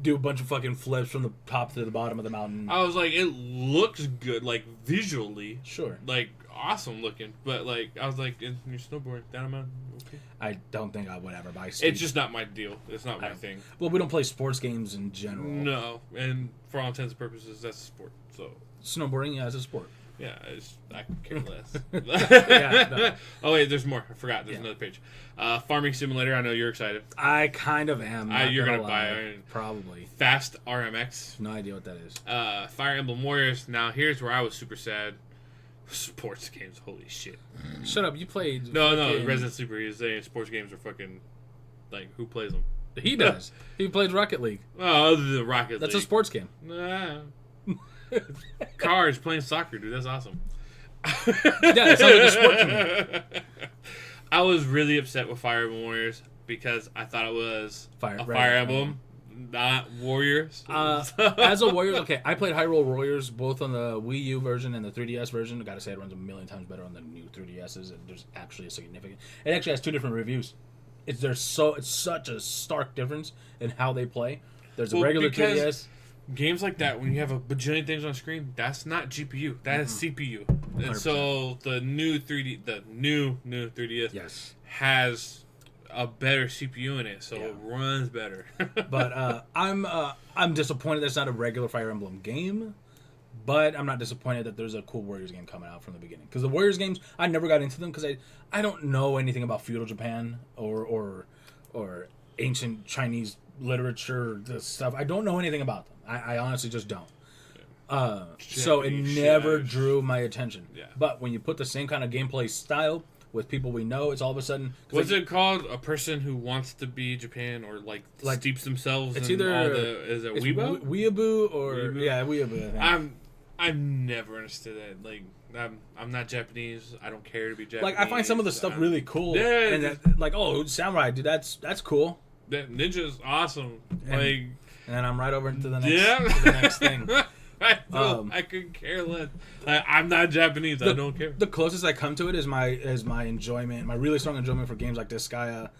do a bunch of fucking flips from the top to the bottom of the mountain. I was like, it looks good, like visually. Sure. Like awesome looking, but like I was like, you're snowboarding down a mountain. Okay. I don't think I would ever buy Steep. It's just not my deal. It's not my thing. Well, we don't play sports games in general. No, and for all intents and purposes, that's a sport. So snowboarding, yeah, is a sport. Yeah, I care less. Yeah, no. Oh wait, there's more. I forgot. There's another page. Farming Simulator. I know you're excited. I kind of am. You're gonna buy it. Probably. Fast RMX. No idea what that is. Fire Emblem Warriors. Now here's where I was super sad. Sports games, holy shit. Shut up, you played... No, Resident Super, he's saying sports games are fucking... Like, who plays them? He does. He plays Rocket League. Oh, other than Rocket League. That's a sports game. Nah. Cars playing soccer, dude. That's awesome. Yeah, it sounds like a sport to me. I was really upset with Fire Emblem Warriors because I thought it was Fire Emblem, not Warriors. As a Warriors, okay, I played Hyrule Warriors both on the Wii U version and the 3DS version. I gotta say, it runs a million times better on the new 3DSs, and there's actually a significant... It actually has 2 different reviews. It's such a stark difference in how they play. There's a regular 3DS... Games like that, when you have a bajillion things on screen, that's not GPU. That is CPU. And 100%. so the new 3DS has a better CPU in it, so it runs better. But I'm disappointed that's not a regular Fire Emblem game. But I'm not disappointed that there's a cool Warriors game coming out from the beginning. Because the Warriors games, I never got into them because I don't know anything about feudal Japan or ancient Chinese literature stuff. I don't know anything about them. I honestly just don't. So it never drew my attention. Yeah. But when you put the same kind of gameplay style with people we know, it's all of a sudden... What's it called? A person who wants to be Japan or like steeps themselves it's in either, all the... Is it Weibo? Weeaboo or... Weeaboo? Yeah, Weeaboo, I think. I've never understood that. Like, I'm not Japanese. I don't care to be Japanese. Like, I find some of the stuff really cool. Yeah. And like, oh, samurai, dude, that's cool. Ninja's awesome. And then I'm right over into the next thing. I could care less. I'm not Japanese. I don't care. The closest I come to it is my enjoyment, my really strong enjoyment for games like Disgaea,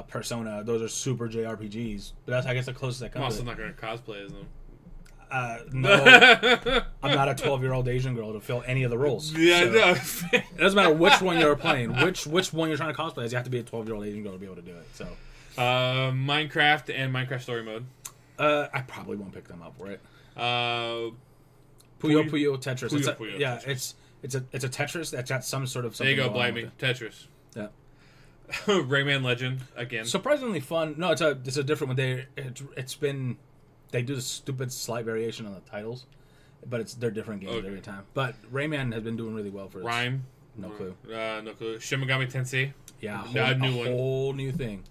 Persona. Those are super JRPGs. But that's, I guess, the closest I come to it. I'm also not going to cosplay as them. No, I'm not a 12-year-old Asian girl to fill any of the roles. Yeah, so no. It doesn't matter which one you're playing, which one you're trying to cosplay as. You have to be a 12-year-old Asian girl to be able to do it. So, Minecraft and Minecraft Story Mode. I probably won't pick them up for it. Puyo Tetris. Tetris. It's a Tetris that's got some sort of... There you go, blaming Tetris. Yeah. Rayman Legend again. Surprisingly fun. No, it's a different one. They do the stupid slight variation on the titles, but they're different games every time. But Rayman has been doing really well for us. Rhyme. No clue. No clue. Shin Megami Tensei. Yeah, a whole new thing.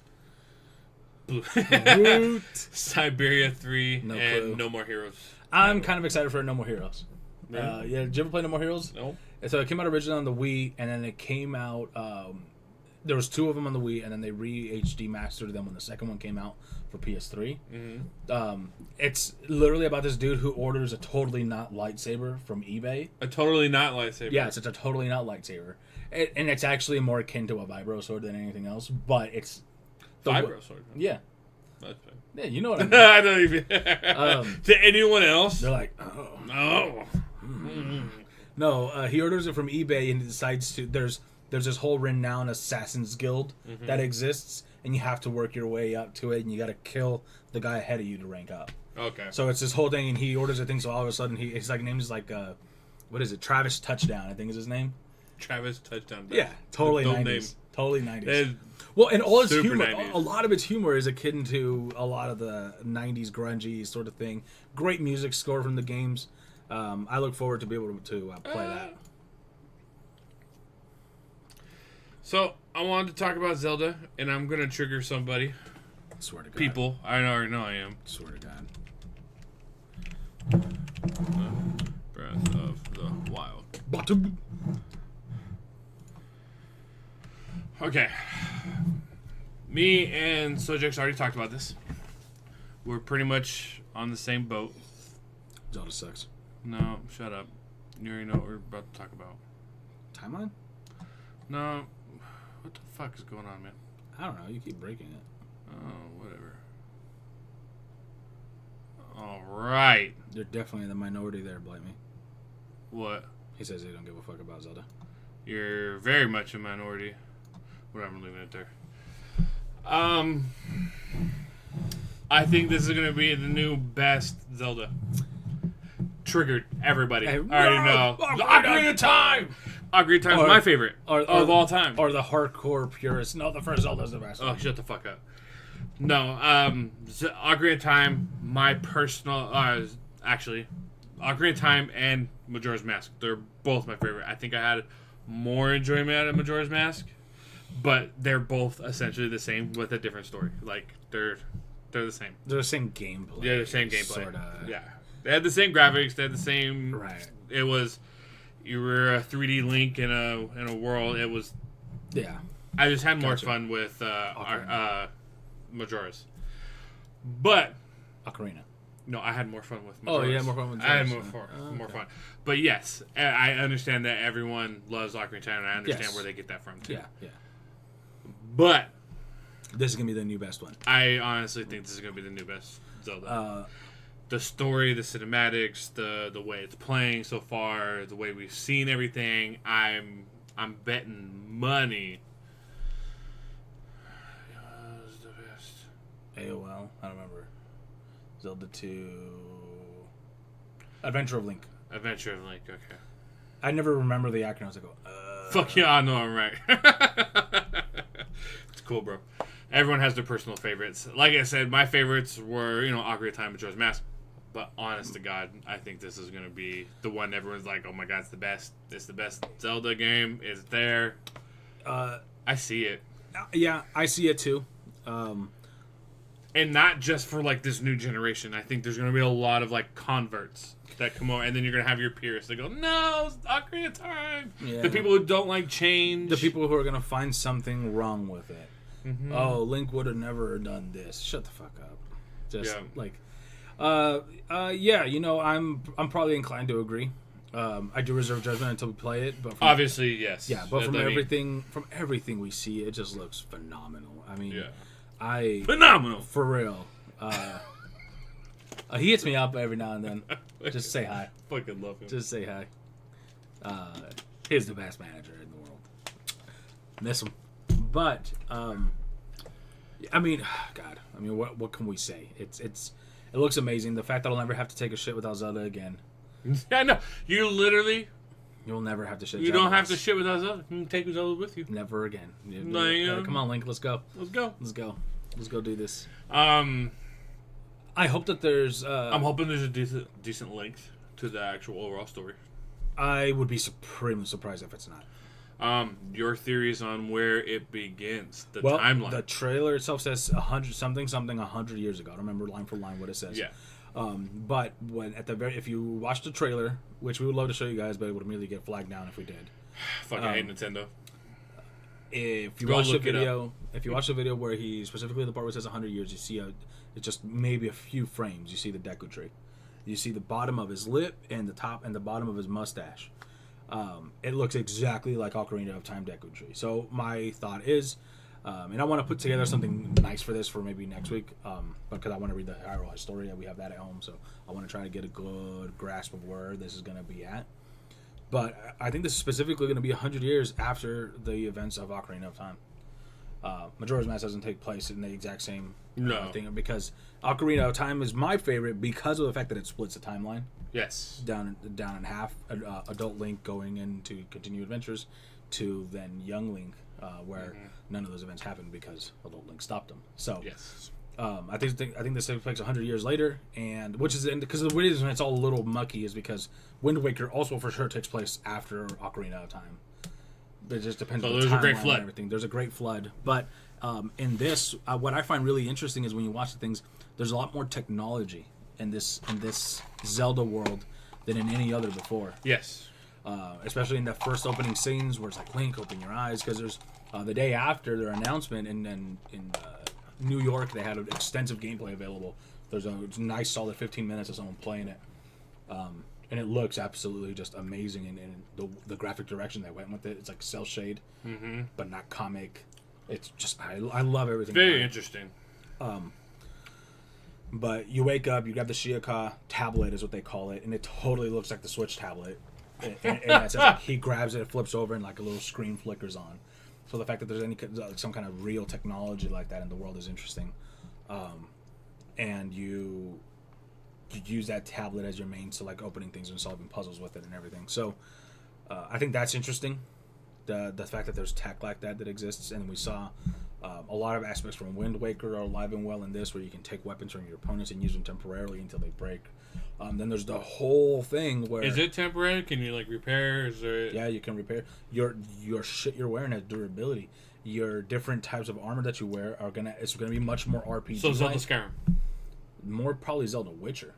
Siberia 3 No and clue. No More Heroes. I'm kind of excited for No More Heroes. Really? Yeah, did you ever play No More Heroes? No. So it came out originally on the Wii, and then it came out... there was 2 of them on the Wii, and then they re-HD mastered them when the second one came out for PS3. Mm-hmm. It's literally about this dude who orders a totally not lightsaber from eBay. A totally not lightsaber? Yes, it's a totally not lightsaber. And it's actually more akin to a vibro sword than anything else, but it's... Vibro sword? Huh? Yeah. That's fine. Yeah, you know what I mean. I don't even... to anyone else? They're like, oh. No. No, he orders it from eBay and decides to... There's this whole renowned Assassin's Guild that exists, and you have to work your way up to it, and you got to kill the guy ahead of you to rank up. Okay. So it's this whole thing, and he orders a thing, so all of a sudden, his name is like, what is it? Travis Touchdown, I think is his name. Travis Touchdown. Yeah, totally 90s. Name. Totally 90s. Well, and all his humor, 90s. a lot of its humor is akin to a lot of the 90s grungy sort of thing. Great music score from the games. I look forward to be able to play that. So, I wanted to talk about Zelda, and I'm going to trigger somebody. I swear to God. People. I already know I am. I swear to God. Breath of the Wild. Okay. Me and Sojix already talked about this. We're pretty much on the same boat. Zelda sucks. No, shut up. You already know what we're about to talk about. Timeline? No. What the fuck is going on, man? I don't know. You keep breaking it. Oh, whatever. Alright. You're definitely in the minority there, Blightme. What? He says he don't give a fuck about Zelda. You're very much a minority. Whatever, I'm leaving it there. I think this is going to be the new best Zelda. Triggered everybody. I already know. Ocarina of Time! Ocarina of Time is my favorite of all time. Or the hardcore purists. No, the first Zelda's the best. Oh, shut the fuck up. No, Ocarina of Time, my personal... actually, Ocarina of Time and Majora's Mask. They're both my favorite. I think I had more enjoyment out of Majora's Mask, but they're both essentially the same with a different story. Like they're the same. They're the same gameplay. Yeah, the same gameplay. Sorta. Yeah, they had the same graphics. They had the same. Right. It was you were a 3D Link in a world. It was. Yeah. I just had more Gotcha. fun with Majora's, but Ocarina. no, I had more fun with Oh, Majora's. you had more fun with I had Majora's, more okay. fun. But yes, I understand that everyone loves Ocarina of Time, and I understand Yes. where they get that from too. Yeah, yeah. But This is gonna be the new best one. I honestly think this is going to be the new best Zelda. The story, the cinematics, the way it's playing so far, the way we've seen everything, I'm betting money. It's the best. AOL. I don't remember. Zelda 2. Adventure of Link. Adventure of Link. Okay. I never remember the acronym. I was like, Fuck yeah, I know I'm right. It's cool, bro. Everyone has their personal favorites. Like I said, my favorites were, Ocarina of Time, Majora's Mask. But honest to God, I think this is going to be the one everyone's like, oh my God, it's the best. It's the best Zelda game. It's there. I see it. Yeah, I see it too. And not just for, like, this new generation. I think there's going to be a lot of, like, converts that come over. And then you're going to have your peers that go, no, it's Ocarina of Time. Yeah. The people who don't like change. The people who are gonna find something wrong with it. Mm-hmm. Oh, Link would have never done this. Shut the fuck up. Just Yeah. I'm probably inclined to agree. I do reserve judgment until we play it, but Obviously, yes. yeah, but from I mean, everything we see, it just looks phenomenal. I mean, yeah. Phenomenal. for real. He hits me up every now and then. Just say hi. Fucking love him. Just say hi. He's the best manager in the world. Miss him. But I mean, God. I mean, what can we say? It looks amazing. The fact that I'll never have to take a shit without Zelda again. I know. You'll never have to shit. You don't have to shit without Zelda. You can take Zelda with you. Never again. No, come on, Link. Let's go. Let's go. Let's go do this. I hope that there's. I'm hoping there's a decent length to the actual overall story. I would be supremely surprised if it's not. Your theories on where it begins, the Well, timeline. the trailer itself says 100 years ago. I don't remember line for line what it says. Yeah. But when if you watch the trailer, which we would love to show you guys, but it would immediately get flagged down if we did. Fuck, I hate Nintendo. If you Go watch the look it video, where he specifically the part where it says 100 years, you see it's just maybe a few frames. You see the Deku Tree, you see the bottom of his lip and the top and the bottom of his mustache. It looks exactly like Ocarina of Time Deku Tree. So my thought is, and I want to put together something nice for this for maybe next week, because I want to read the Hyrule Historia. We have that at home, so I want to try to get a good grasp of where this is going to be at. But I think this is specifically going to be 100 years after the events of Ocarina of Time. Majora's Mask doesn't take place in the exact same thing, because Ocarina of Time is my favorite because of the fact that it splits the timeline. Yes. Down in half. Adult Link going into Continue Adventures to then Young Link, where none of those events happened because Adult Link stopped them. So yes. I think this takes place 100 years later, and which is because the reason it's all a little mucky is because Wind Waker also for sure takes place after Ocarina of Time. But it just depends. So on the there's a great timeline flood. and everything. There's a great flood, but in this, what I find really interesting is when you watch the things, there's a lot more technology in this Zelda world than in any other before. Yes. Especially in the first opening scenes where it's like, Link, open your eyes, because there's the day after their announcement in New York, they had an extensive gameplay available. There's a nice solid 15 minutes of someone playing it, and it looks absolutely just amazing. And the graphic direction they went with it, it's like cell shade, but not comic. It's just I love everything. Very interesting. But you wake up, you grab the Shiaka tablet, is what they call it, and it totally looks like the Switch tablet. And it's like he grabs it, it flips over, and like a little screen flickers on. So the fact that there's some kind of real technology like that in the world is interesting. And you use that tablet as your main to like opening things and solving puzzles with it and everything. So I think that's interesting. The fact that there's tech like that exists, and we saw A lot of aspects from Wind Waker are alive and well in this, where you can take weapons from your opponents and use them temporarily until they break. Then there's the whole thing where... Is it temporary? Can you, like, repair? Is there... Yeah, you can repair. Your shit you're wearing has durability. Your different types of armor that you wear are gonna... It's gonna be much more RPG. So Zelda Skyrim. More probably Zelda Witcher.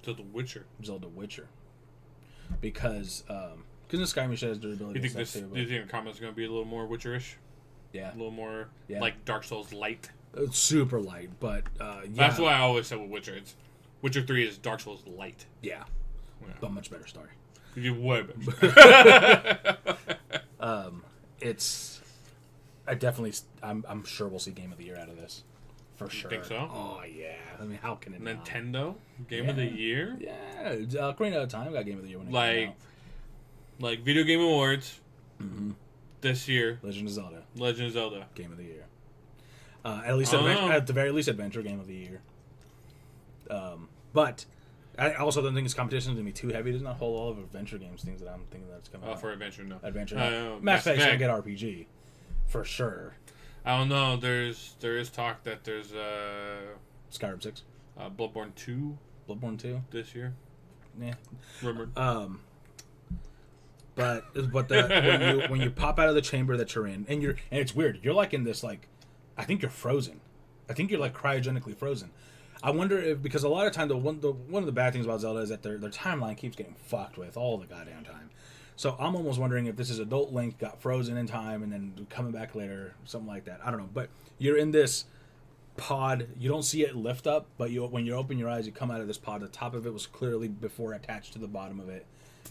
Zelda Witcher. Zelda Witcher. Because in Skyrim shit has durability. Do you think the combat's gonna be a little more Witcher-ish? Yeah. A little more like Dark Souls light? It's super light, but yeah. That's why I always said with Witcher. It's Witcher 3 is Dark Souls light. Yeah. But much better story. You way better. It's... I definitely... I'm sure we'll see Game of the Year out of this. For sure. You think so? Oh, yeah. I mean, how can it Nintendo? not? Game of the Year? Yeah. Ocarina of Time got Game of the Year when it came out. Like Video Game Awards this year. Legend of Zelda. Legend of Zelda. Game of the Year. At the very least, Adventure Game of the Year. But I also don't think this competition is going to be too heavy. There's not a whole lot of adventure games things that I'm thinking that's coming out. For Adventure, no. Adventure, no. Mass Effect's going to get RPG. For sure. I don't know. There is talk that there's Skyrim 6. Bloodborne 2. Bloodborne 2? This year. Yeah. Rumored. But when you pop out of the chamber that you're in, and it's weird. You're like in this, like, I think you're frozen. I think you're like cryogenically frozen. I wonder if, because a lot of time one of the bad things about Zelda is that their timeline keeps getting fucked with all the goddamn time. So I'm almost wondering if this is adult Link got frozen in time and then coming back later, something like that. I don't know. But you're in this pod. You don't see it lift up, but when you open your eyes, you come out of this pod. The top of it was clearly before attached to the bottom of it.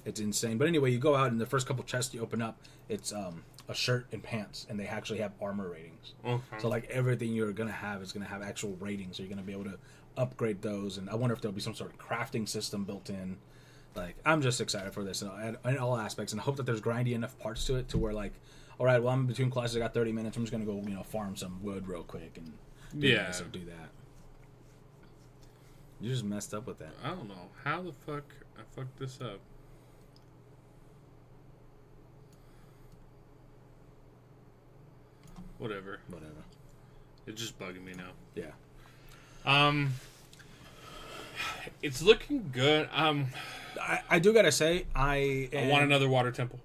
It's insane. But anyway, you go out, and the first couple chests you open up, it's a shirt and pants, and they actually have armor ratings. Okay. So like everything you're gonna have is gonna have actual ratings. So you're gonna be able to upgrade those, and I wonder if there'll be some sort of crafting system built in. Like, I'm just excited for this in all aspects, and I hope that there's grindy enough parts to it to where, like, all right, well, I'm between classes, I got 30 minutes, I'm just gonna go, farm some wood real quick and do that. You just messed up with that. I don't know how the fuck I fucked this up. Whatever. It's just bugging me now. Yeah. It's looking good. I do gotta say, I want another water temple.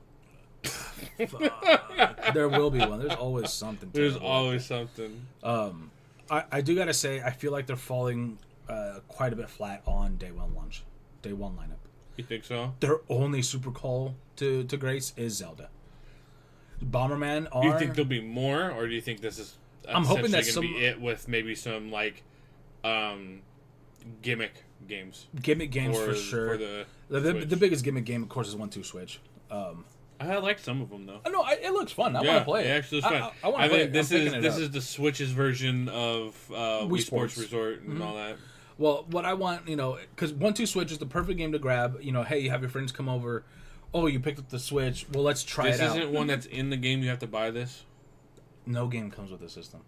There will be one. There's always something. There's always something. I do gotta say, I feel like they're falling quite a bit flat on day one lineup. You think so? Their only super call to grace is Zelda. Bomberman. Do you think there'll be more, or do you think this is? I'm hoping that's gonna be it with maybe some like gimmick games. Gimmick games for sure. The biggest gimmick game, of course, is 1-2 Switch. I like some of them though. No, it looks fun. I want to play it. It actually looks fun. I think this is the Switch's version of Wii Sports Resort and all that. Well, what I want, because 1-2 Switch is the perfect game to grab. Hey, you have your friends come over. Oh, you picked up the Switch. Well, let's try it out. This isn't one that's in the game. You have to buy this. No game comes with the system.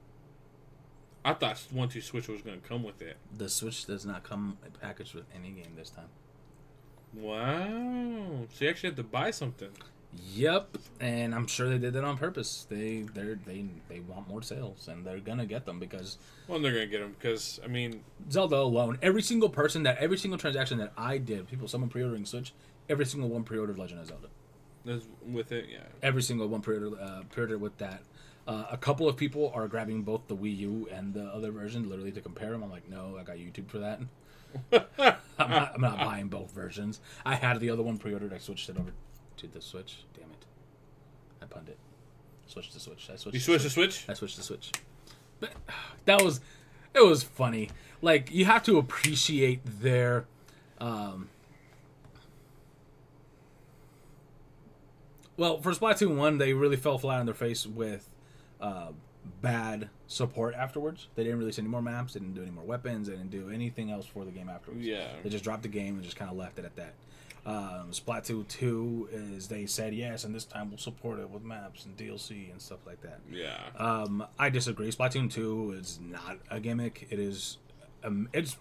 I thought 1-2 Switch was going to come with it. The Switch does not come packaged with any game this time. Wow. So you actually have to buy something. Yep, and I'm sure they did that on purpose. They want more sales, and they're gonna get them because. Well, they're gonna get them because Zelda alone. Every single transaction that I did, someone pre-ordering Switch, every single one pre-ordered Legend of Zelda. That's with it, yeah. Every single one pre-ordered with that. A couple of people are grabbing both the Wii U and the other version, literally to compare them. I'm like, no, I got YouTube for that. I'm not buying both versions. I had the other one pre-ordered. I switched it over to the Switch. Damn it. I punned it. Switched to Switch. You switched to Switch? I switched to Switch. But it was funny. Like, you have to appreciate their well, for Splatoon 1, they really fell flat on their face with bad support afterwards. They didn't release any more maps, they didn't do any more weapons, they didn't do anything else for the game afterwards. Yeah. They just dropped the game and just kind of left it at that. Splatoon 2 is they said yes, and this time we'll support it with maps and DLC and stuff like that. Yeah. I disagree. Splatoon 2 is not a gimmick. It is it's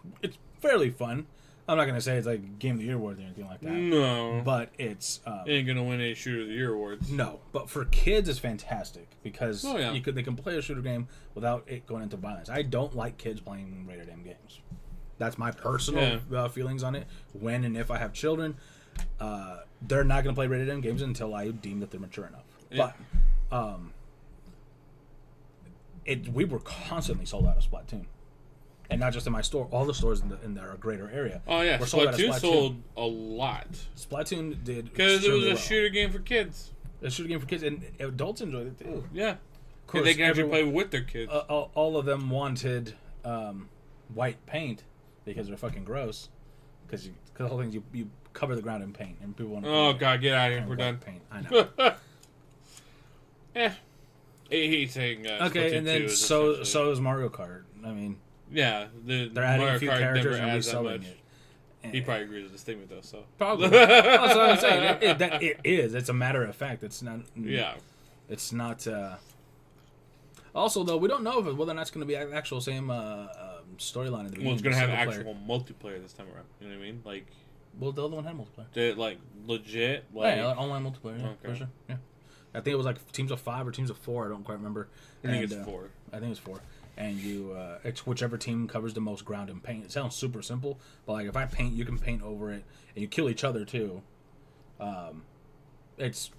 fairly fun. I'm not gonna say it's like Game of the Year award or anything like that. No, but it's it ain't gonna win a Shooter of the Year awards. no. But for kids, it's fantastic because Oh, yeah. they can play a shooter game without it going into violence. I don't like kids playing rated M games. That's my personal feelings on it. When and if I have children, they're not gonna play rated M games until I deem that they're mature enough. Yeah. But we were constantly sold out of Splatoon. And not just in my store, all the stores in our greater area. Oh yeah, Splatoon sold a lot. Splatoon did because it was a shooter game for kids. A shooter game for kids, and adults enjoyed it too. Yeah, because they can actually play with their kids. All of them wanted white paint because they're fucking gross. Because the whole thing you cover the ground in paint, and people want to. Oh god, get out of here! We're done. Paint. I know. Yeah. He's saying. Okay, Splatoon and then 2 is so is Mario Kart. I mean. Yeah, they're adding Mario a few Kart characters never and adds that reselling much. it. He probably agrees with the statement though. So probably that's what I'm saying. It is. It's a matter of fact. It's not. Yeah. It's not. Also, though, we don't know whether or not it's going to be actual same storyline in the beginning. Well, it's going to have actual multiplayer this time around. You know what I mean? Like. Well, the other one had multiplayer. Did it, like legit? Like online multiplayer. Yeah, okay. For sure. Yeah. I think it was like teams of 5 or teams of 4. I don't quite remember. I think it's 4. I think it's 4. And it's whichever team covers the most ground in paint. It sounds super simple, but like if I paint, you can paint over it, and you kill each other too. It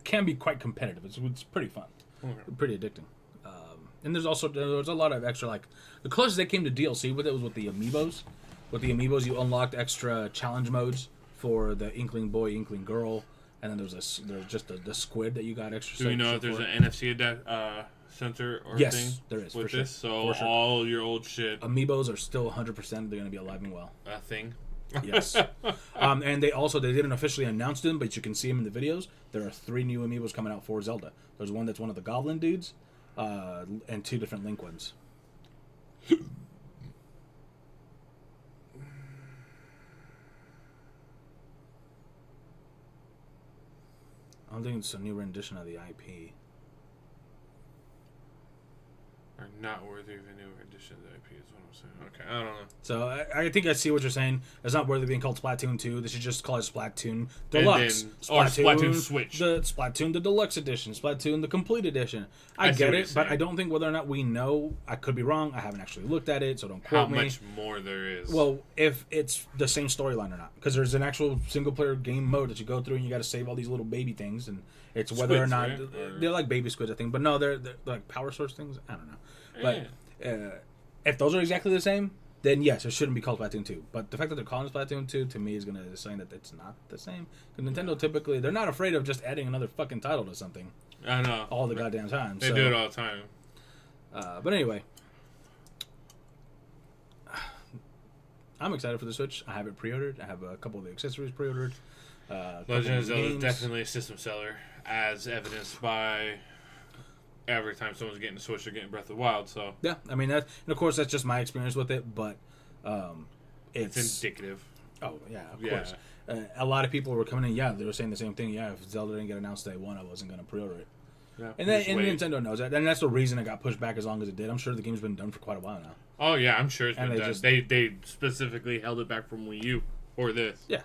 can be quite competitive. It's pretty fun, pretty addicting. And there's a lot of extra, like the closest they came to DLC with it was with the amiibos. With the amiibos, you unlocked extra challenge modes for the Inkling Boy, Inkling Girl, and then there's just the squid that you got extra. Do we know if there's an NFC sensor or yes, thing there is with for this? Sure. So all your old shit. Amiibos are still 100%. They're going to be alive and well. A thing. Yes. And they didn't officially announce them, but you can see them in the videos. There are 3 new amiibos coming out for Zelda. There's one that's one of the Goblin dudes, and 2 different Link ones. I don't think it's a new rendition of the IP. Are not worthy of a new edition of the IP is what I'm saying. Okay, I don't know. So I think I see what you're saying. It's not worthy of being called Splatoon 2. They should just call it Splatoon Deluxe. Splatoon Switch. The Splatoon the Deluxe Edition. Splatoon the Complete Edition. I get it, but I don't think whether or not we know. I could be wrong. I haven't actually looked at it, so don't quote me. How much more there is. Well, if it's the same storyline or not. Because there's an actual single-player game mode that you go through and you got to save all these little baby things. And it's whether squids, or not... right? Or... They're like baby squids, I think. But no, they're like power source things. I don't know. But if those are exactly the same, then yes, it shouldn't be called Splatoon 2. But the fact that they're calling it Splatoon 2 to me is going to say that it's not the same. Because Nintendo typically, they're not afraid of just adding another fucking title to something. I know. All the goddamn time. They do it all the time. But anyway, I'm excited for the Switch. I have it pre-ordered. I have a couple of the accessories pre-ordered. Legend of Zelda is definitely a system seller, as evidenced by... every time someone's getting a Switch, they're getting Breath of the Wild. So yeah, I mean that, and of course that's just my experience with it, but it's indicative. Oh yeah, of course. A lot of people were coming in. Yeah, they were saying the same thing. Yeah, if Zelda didn't get announced day 1, I wasn't going to pre-order it. Yeah, and Nintendo knows that, and that's the reason it got pushed back as long as it did. I'm sure the game's been done for quite a while now. Oh yeah, I'm sure it's been done. They specifically held it back from Wii U for this. Yeah.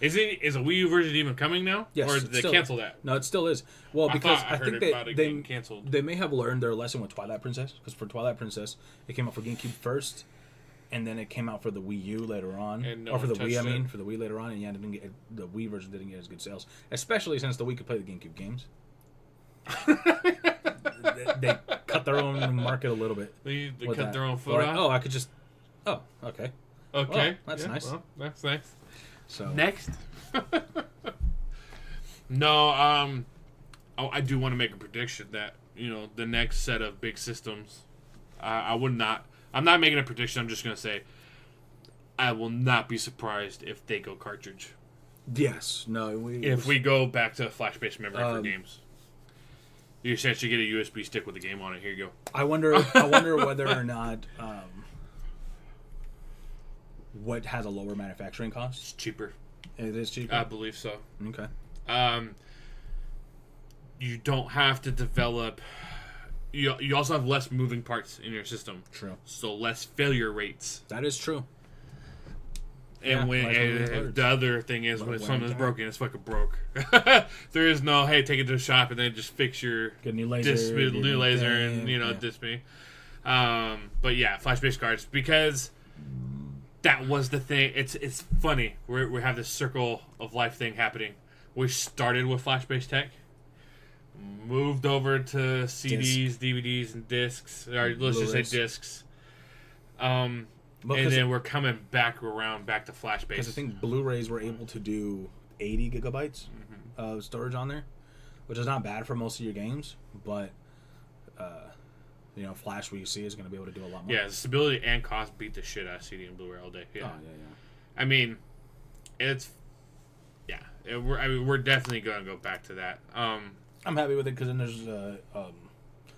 Is a Wii U version even coming now? Yes. Or did they cancel that? No, it still is. Well, because I think canceled. They may have learned their lesson with Twilight Princess, because for Twilight Princess, it came out for GameCube first, and then it came out for the Wii U later on, or for the Wii. For the Wii later on, and yeah, the Wii version didn't get as good sales, especially since the Wii could play the GameCube games. they cut their own market a little bit. They cut their own foot off. Oh, I could just. Oh, okay. Okay, well, that's nice. Well, that's nice. So next. No, I do want to make a prediction that the next set of big systems, I'm not making a prediction. I'm just gonna say I will not be surprised if they go cartridge. Yes. No. If we go back to flash-based memory for games, you essentially get a USB stick with a game on it. Here you go. I wonder whether or not what has a lower manufacturing cost. It's cheaper. It is cheaper? I believe so. Okay. You don't have to develop... You also have less moving parts in your system. True. So less failure rates. That is true. And when and the other thing is, when something's broken, it's fucking broke. There is no, hey, take it to the shop and then just fix your get a new laser, new laser, and disc me. But yeah, flash-based cards, because that was the thing. It's funny. We have this circle of life thing happening. We started with flash-based tech, moved over to CDs, DVDs, and discs. Or let's just say discs. And then we're coming back to flash-based. Because I think Blu-rays were able to do 80 gigabytes of storage on there, which is not bad for most of your games, but Flash, we see, is going to be able to do a lot more. Yeah, stability and cost beat the shit out of CD and Blu-ray all day. Yeah. Oh, yeah. I mean, we're definitely going to go back to that. I'm happy with it because then there's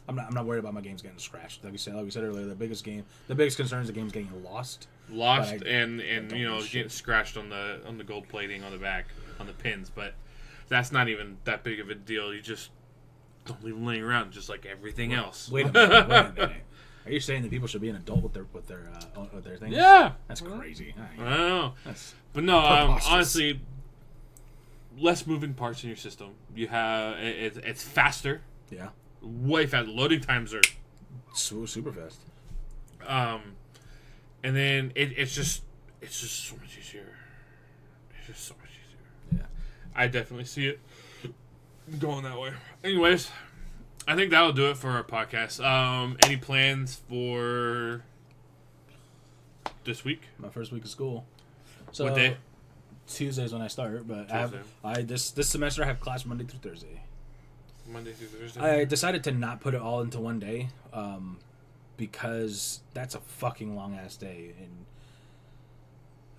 I'm not worried about my games getting scratched. Like we said earlier, the biggest concern is the game's getting lost. And getting scratched on the gold plating on the back on the pins, but that's not even that big of a deal. You just don't leave them laying around, just like everything else. Wait a minute. Are you saying that people should be an adult with their things? Yeah, that's crazy. I don't know, but no, honestly, less moving parts in your system. You have it's faster. Yeah. Way fast. Loading times are super fast. And then it's just so much easier. It's just so much easier. Yeah. I definitely see it going that way. Anyways, I think that'll do it for our podcast. Any plans for this week? My first week of school. So what day? Tuesday's when I start, but Tuesday. This semester I have class Monday through Thursday. Monday through Thursday. I decided to not put it all into one day, because that's a fucking long ass day,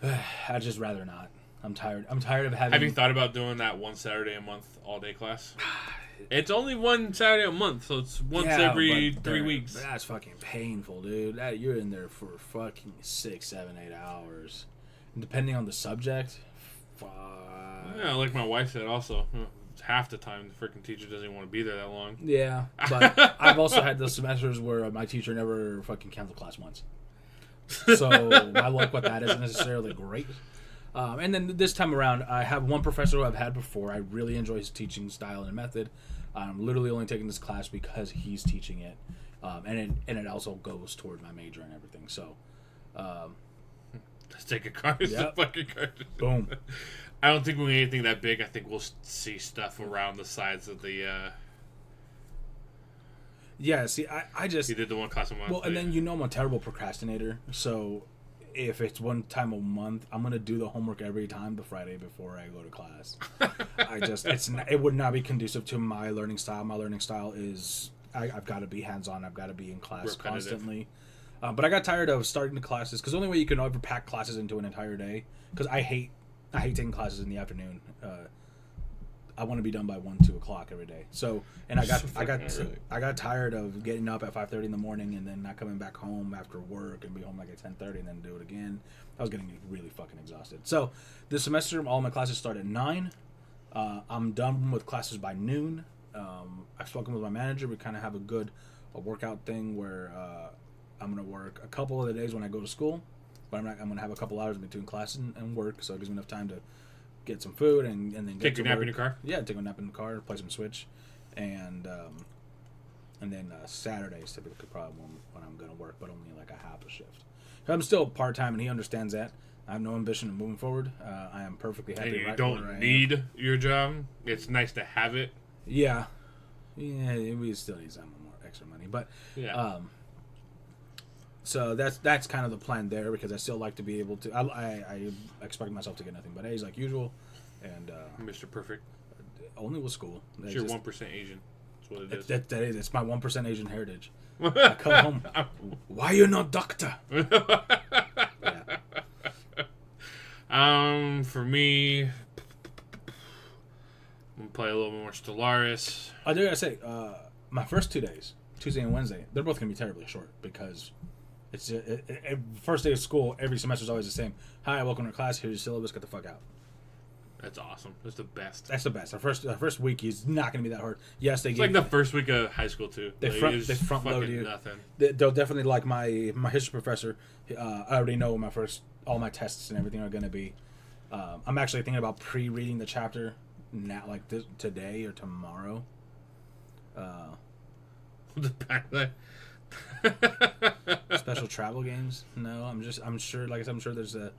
and I'd just rather not. I'm tired. I'm tired of having. Have you thought about doing that one Saturday a month all day class? It's only one Saturday a month, so it's once every 3 weeks. That's fucking painful, dude. You're in there for fucking 6, 7, 8 hours, and depending on the subject. Fuck. Yeah, like my wife said, also. Half the time the freaking teacher doesn't even want to be there that long. Yeah, but I've also had those semesters where my teacher never fucking canceled class once. So my luck with that isn't necessarily great. And then this time around, I have one professor who I've had before. I really enjoy his teaching style and method. I'm literally only taking this class because he's teaching it, and it also goes toward my major and everything. So, let's take a card. Yep. Fucking card. Boom. I don't think we'll get anything that big. I think we'll see stuff around the sides of the. Yeah, see, I just. He did the one class a month. Well, and then I'm a terrible procrastinator. So, if it's one time a month, I'm gonna do the homework every time the Friday before I go to class. It would not be conducive to my learning style. My learning style is I've got to be hands on. I've got to be in class constantly. But I got tired of starting the classes because the only way you can ever pack classes into an entire day. Because I hate taking classes in the afternoon. I want to be done by 1, 2 o'clock every day. So, and I got tired of getting up at 5:30 in the morning and then not coming back home after work and be home like at 10:30 and then do it again. I was getting really fucking exhausted. So, this semester all my classes start at 9. I'm done with classes by noon. I've spoken with my manager. We kind of have a workout thing where I'm gonna work a couple of the days when I go to school. But I'm gonna have a couple hours between class and work, so it gives me enough time to get some food and then take a nap in your car. Yeah, take a nap in the car, play some Switch, and then Saturday is typically probably when I'm gonna work, but only like a half a shift. I'm still part time, and he understands that. I have no ambition of moving forward. I am perfectly happy. And you right don't where I need am. your job. It's nice to have it. Yeah, we still need some more extra money, but yeah. So that's kind of the plan there because I still like to be able to. I expect myself to get nothing but A's like usual, and Mr. Perfect. Only with school. It's your 1% Asian. That's what it is. That is. It's my 1% Asian heritage. I come home. Why you not doctor? Yeah. For me, I'm gonna play a little more Stellaris. I do gotta say, my first 2 days, Tuesday and Wednesday, they're both gonna be terribly short because. It's first day of school. Every semester is always the same. Hi, welcome to class. Here's your syllabus. Get the fuck out. That's awesome. That's the best. That's the best. Our first week is not going to be that hard. Yes, it's like the first week of high school too. They front load you. Nothing. They'll definitely like my history professor. I already know my first all my tests and everything are going to be. I'm actually thinking about pre-reading the chapter now, like today or tomorrow. Special travel games? No, I'm sure. Like I said, I'm sure there's the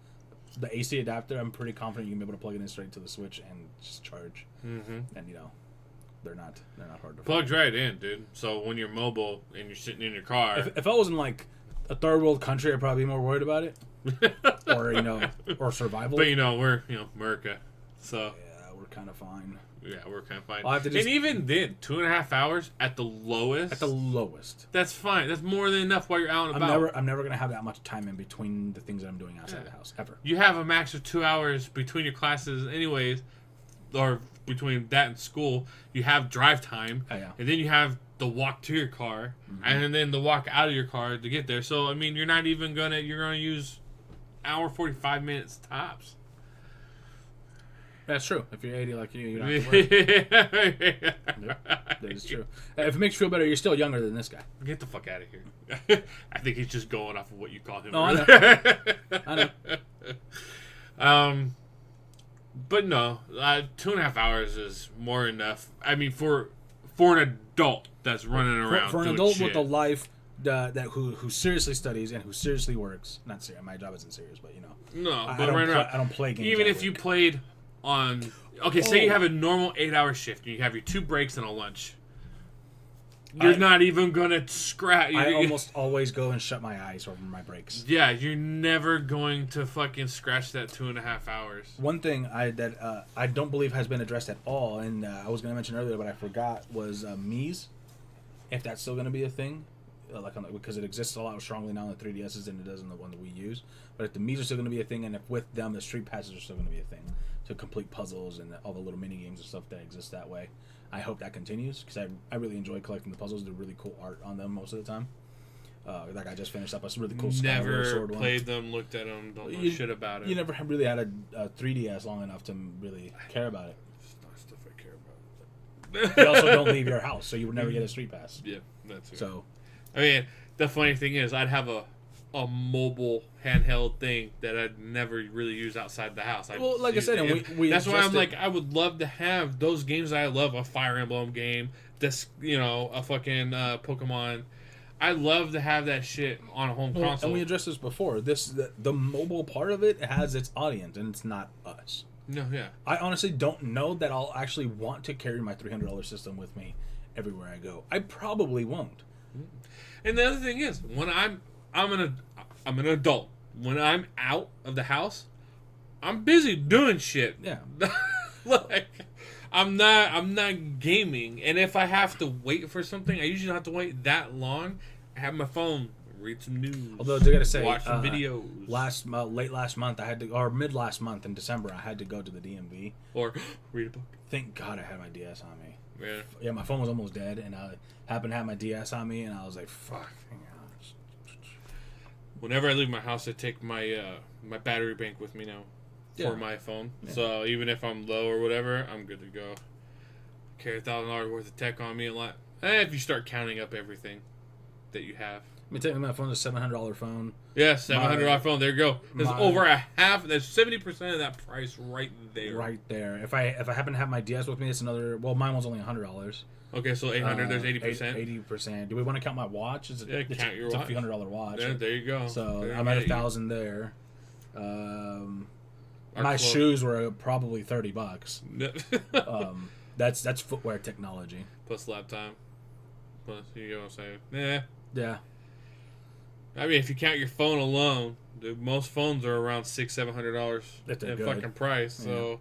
AC adapter. I'm pretty confident you can be able to plug it in straight to the Switch and just charge. Mm-hmm. And they're not hard to plug right in, dude. So when you're mobile and you're sitting in your car, if I was in like a third world country, I'd probably be more worried about it, or or survival. But we're America, so yeah, we're kind of fine. Yeah, we're kind of fine. And even then, 2.5 hours at the lowest. At the lowest. That's fine. That's more than enough while you're out and about. I'm never gonna have that much time in between the things that I'm doing outside the house ever. You have a max of 2 hours between your classes, anyways, or between that and school. You have drive time, and then you have the walk to your car, and then the walk out of your car to get there. So I mean, you're not even gonna use hour 45 minutes tops. That's true. If you're 80 like you don't have to worry. That is true. If it makes you feel better, you're still younger than this guy. Get the fuck out of here. I think he's just going off of what you called him. No, I know. But no, 2.5 hours is more enough. I mean, for an adult that's running around for an doing adult shit. with a life who seriously studies and who seriously works. Not serious. My job isn't serious, but No, but I don't play games. Even if you played on, say you have a normal 8-hour shift and you have your 2 breaks and a lunch. You're not even gonna scratch. I almost always go and shut my eyes over my breaks. Yeah, you're never going to fucking scratch that 2.5 hours. One thing I don't believe has been addressed at all, and I was gonna mention earlier, but I forgot, was Mii's. If that's still gonna be a thing, because it exists a lot strongly now on the 3DSs than it does in the one that we use. But if the Mii's are still gonna be a thing, and if with them the street passes are still gonna be a thing to complete puzzles and all the little mini games and stuff that exist that way. I hope that continues because I really enjoy collecting the puzzles. They're really cool art on them most of the time. Like I just finished up a really cool Never sword played them, looked at them, don't know shit about it. You never really had a 3DS long enough to really care about it. It's not stuff I care about. You also don't leave your house, so you would never get a street pass. Yeah, that's it. So, I mean, the funny thing is, I'd have a mobile handheld thing that I'd never really use outside the house. Well, like I said, and we that's why I'm like, I would love to have those games that I love, a Fire Emblem game, this, a fucking Pokemon. I love to have that shit on a home console. And we addressed this before. The mobile part of it has its audience, and it's not us. No, yeah. I honestly don't know that I'll actually want to carry my $300 system with me everywhere I go. I probably won't. And the other thing is, when I'm an adult. When I'm out of the house, I'm busy doing shit. Yeah. Like I'm not gaming, and if I have to wait for something, I usually don't have to wait that long. I have my phone, read some news. Although I gotta say, watch some videos. Late last month, mid last month in December, I had to go to the DMV or read a book. Thank God I had my DS on me. Yeah, my phone was almost dead, and I happened to have my DS on me, and I was like, "Fuck." Whenever I leave my house, I take my my battery bank with me now for my phone. Yeah. So even if I'm low or whatever, I'm good to go. Carry $1,000 worth of tech on me a lot. If you start counting up everything that you have. I mean, technically my phone is a $700 phone. Yeah, $700 phone. There you go. There's over a half. There's 70% of that price right there. Right there. If I happen to have my DS with me, it's another. Well, mine was only $100. Okay, so 800. There's 80%. 80%. Do we want to count my watch? Count your watch. It's a few $100 watch. Yeah, there you go. So I'm at 1,000 there. My shoes were probably $30. That's footwear technology. Plus lap time. Plus, you know what I'm saying? Yeah. I mean, if you count your phone alone, dude, most phones are around $600-700 in fucking price. Yeah. So,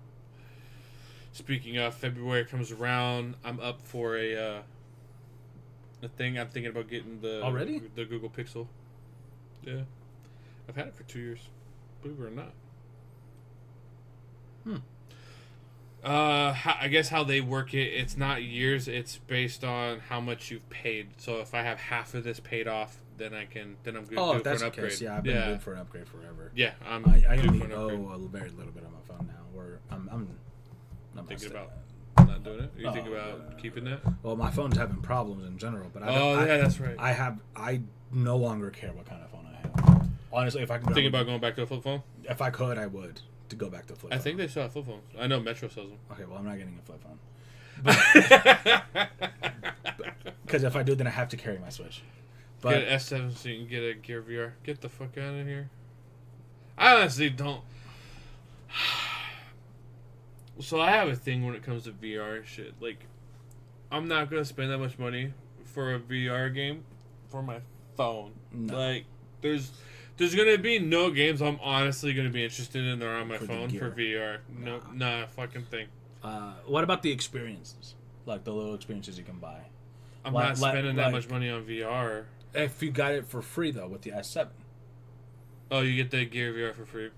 speaking of, February comes around. I'm up for a thing. I'm thinking about getting the Google Pixel. Yeah, I've had it for 2 years. Believe it or not. I guess how they work it, it's not years. It's based on how much you've paid. So if I have half of this paid off, then I'm good for an upgrade. Case, yeah, I've been good for an upgrade forever. Yeah, I only owe a very little bit on my phone now. Where I'm thinking about not doing it. You think about keeping that? Well, my phone's having problems in general, but that's right. I no longer care what kind of phone I have. Honestly, if I could, Thinking about going back to a flip phone. if I could, I would to go back to a flip. I phone. think they still have flip phones. I know Metro sells them. Okay, well, I'm not getting a flip phone. Because if I do, then I have to carry my Switch. But Get an S7 so you can get a Gear VR. Get the fuck out of here. I honestly don't. So I have a thing when it comes to VR and shit. Like, I'm not gonna spend that much money for a VR game for my phone. No. Like, there's gonna be no games I'm honestly gonna be interested in that are on my For the phone gear. for VR. No, nah, fucking thing. what about the experiences? Like the little experiences you can buy. I'm Like- not spending that like- much money on VR. If you got it for free though with the S7, Oh, you get the Gear VR for free.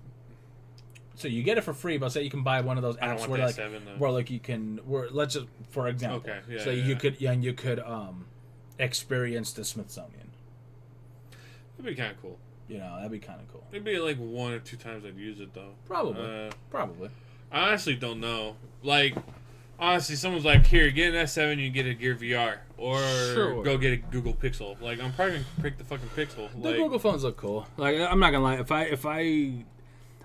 so you get it for free, but say you can buy one of those I don't apps want where the like S7 though. where like you can let's just for example. Okay, yeah, So yeah, you yeah. could experience the Smithsonian. That'd be kind of cool. You know, that'd be kind of cool. Maybe like 1 or 2 times I'd use it though. Probably. Probably. I honestly don't know. Like, honestly, someone's like, "Here, get an S7, you get a Gear VR, or Sure. go get a Google Pixel." Like, I'm probably gonna pick the fucking Pixel. The Like, Google phones look cool. Like I'm not gonna lie, if I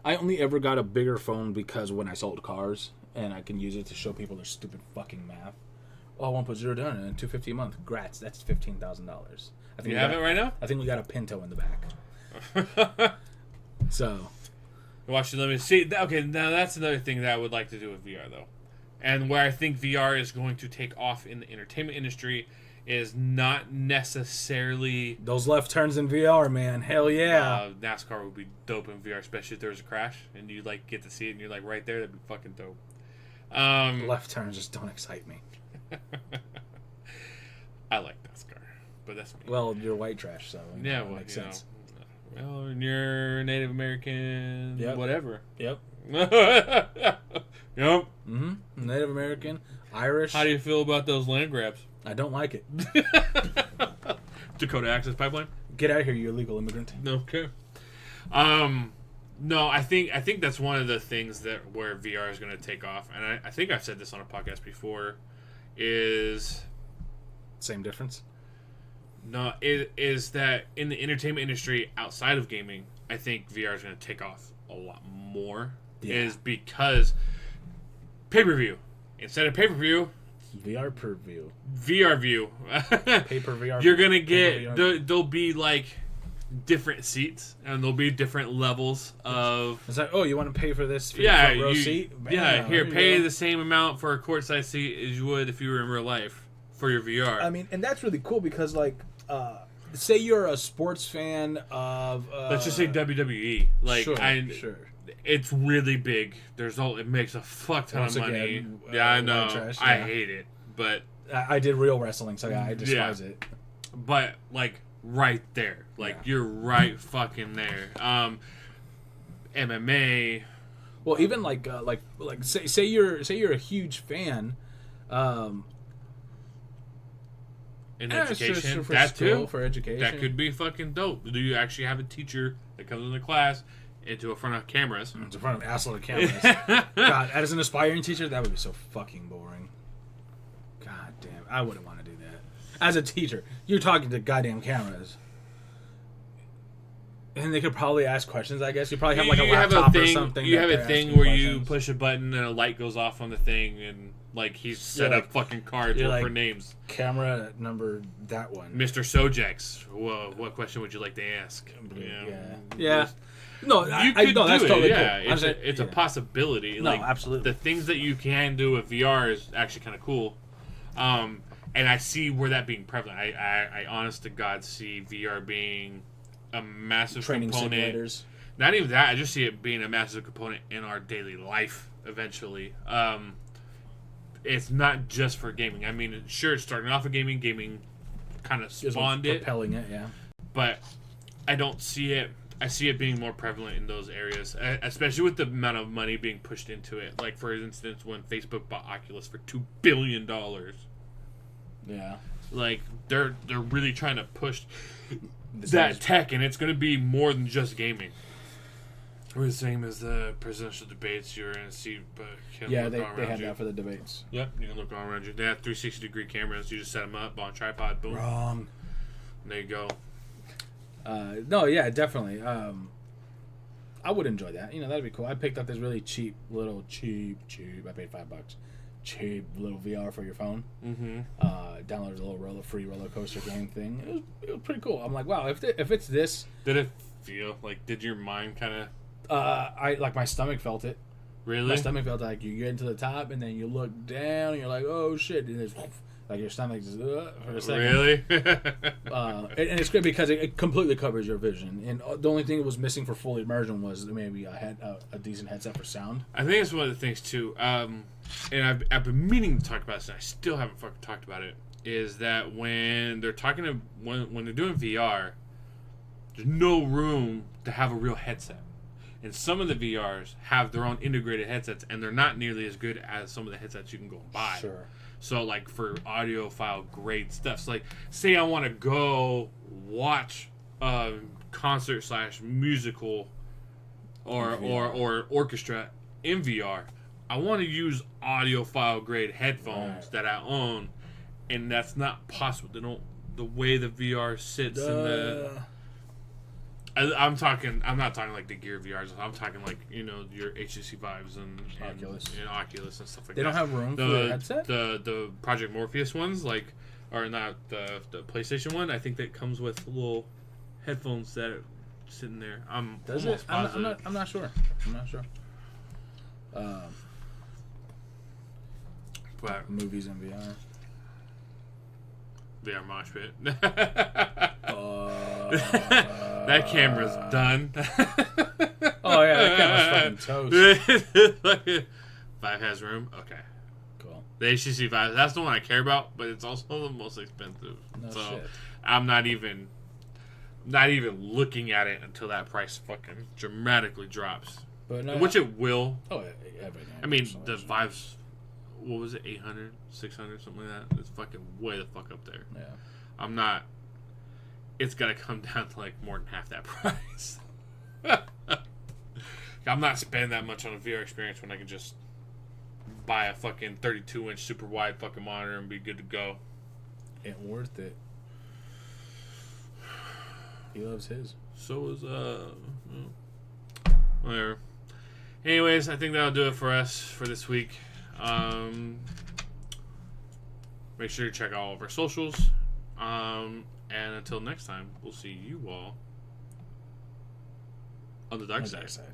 only ever got a bigger phone because when I sold cars and I can use it to show people their stupid fucking math. Oh, 1.0 done and $250 a month. Grats, that's $15,000. I think you have it right now. I think we got a Pinto in the back. So Watch it. Let me see. Okay, now that's another thing that I would like to do with VR though, and where I think VR is going to take off in the entertainment industry is not necessarily. those left turns in VR, man. Hell yeah. NASCAR would be dope in VR, especially if there's a crash and you like get to see it and you're like right there. That'd be fucking dope. Left turns just don't excite me. I like NASCAR, but that's me. Well, you're white trash, so Yeah, that well, makes you sense. know. Well, and you're Native American, Yep. whatever. Yep. Yep. Mm-hmm. Native American, Irish. How do you feel about those land grabs? I don't like it. Dakota Access Pipeline? Get out of here, you illegal immigrant. Okay. No, I think that's one of the things that where VR is going to take off, and I think I've said this on a podcast before, is Same difference. no, it is that in the entertainment industry outside of gaming, I think VR is going to take off a lot more. Yeah. Is because pay-per-view instead of pay-per-view, VR per view. VR view. Pay per VR. You're gonna get there'll be like different seats and there'll be different levels of. It's like, oh, you want to pay for this for Yeah, your front row you, seat? Bam, yeah. Here, there you pay go. the same amount for a courtside seat as you would if you were in real life for your VR. I mean, and that's really cool because, like, say you're a sports fan of. Let's just say WWE. Like, sure, sure. It's really big. It makes a fuck ton Once of money. again, Yeah, I white know. trash, I yeah. hate it, but I did real wrestling, so yeah, I despise it. like right there, like Yeah. you're right fucking there. MMA. Well, even like say you're a huge fan. In Yeah, it's education, just for that school, too. for education. That could be fucking dope. Do you actually have a teacher that comes into class into a front of cameras? It's in front of assload of cameras. God, as an aspiring teacher, that would be so fucking boring. God damn, I wouldn't want to do that. As a teacher, you're talking to goddamn cameras. And they could probably ask questions, I guess. You probably have like a laptop or something. You that have a they're thing asking where you questions. push a button and a light goes off on the thing, and like he's set You're up like- fucking cards you're for like- names. Camera number that one. Mr. Sojax, whoa, what question would you like to ask? Yeah. No, You I could no, do that's it. totally Yeah, cool. it's a possibility. No, Like, absolutely. the things that you can do with VR is actually kind of cool. And I see where that being prevalent. I honest to God see VR being a massive Training component. simulators. Not even that. I just see it being a massive component in our daily life eventually. It's not just for gaming. I mean, sure, it's starting off with gaming. Gaming kind of Is spawned what's it, propelling it, yeah. but I don't see it. I see it being more prevalent in those areas, especially with the amount of money being pushed into it. Like, for instance, when Facebook bought Oculus for $2 billion. Yeah. Like, they're really trying to push This that is- tech, and it's going to be more than just gaming. We're the same as the presidential debates. You're in a seat, but can Yeah, look they all around have you. that for the debates. Yep, you can look all around you. They have 360-degree cameras. You just set them up on a tripod, boom, Wrong. and there you go. No, yeah, definitely. I would enjoy that. That'd be cool. I picked up this really cheap. I paid $5. Cheap little VR for your phone. Mm-hmm. Downloaded a little free roller coaster game thing. It was pretty cool. I'm like, wow, if it's this. Did it feel like? Did your mind kind of? I like my stomach felt it. Really? My stomach felt like you get into the top and then you look down and you're like, oh shit, and it's like your stomach just for a second. Really? And it's good because it completely covers your vision. And the only thing it was missing for full immersion was maybe a decent headset for sound. I think it's one of the things too. And I've been meaning to talk about this, and I still haven't fucking talked about it. Is that when they're when they're doing VR, there's no room to have a real headset. And some of the VRs have their own integrated headsets, and they're not nearly as good as some of the headsets you can go and buy. Sure. So, like, for audiophile grade stuff. So, like, say I want to go watch a concert / musical or orchestra in VR. I want to use audiophile grade headphones that I own, and that's not possible. The way the VR sits in the... I'm not talking like the Gear VRs. I'm talking like, your HTC Vives and Oculus and stuff like that. They don't have room for a headset? The Project Morpheus ones, or not the PlayStation one, I think that comes with little headphones that are sitting there. Does it? I'm not sure. But movies in VR. VR mosh pit. That camera's done. Oh yeah, that camera's fucking toast. Vive has room. Okay, cool. The HTC Vive, that's the one I care about, but it's also the most expensive. No so shit. I'm not even looking at it until that price fucking dramatically drops. But which it will. Oh, everything. I mean, the Vive's, what was it, 800, 600, something like that? It's fucking way the fuck up there. Yeah. I'm not... It's got to come down to, like, more than half that price. I'm not spending that much on a VR experience when I can just buy a fucking 32-inch super wide fucking monitor and be good to go. Ain't worth it. He loves his. So is, whatever. Anyways, I think that'll do it for us for this week. Make sure to check out all of our socials. And until next time, we'll see you all on the dark side.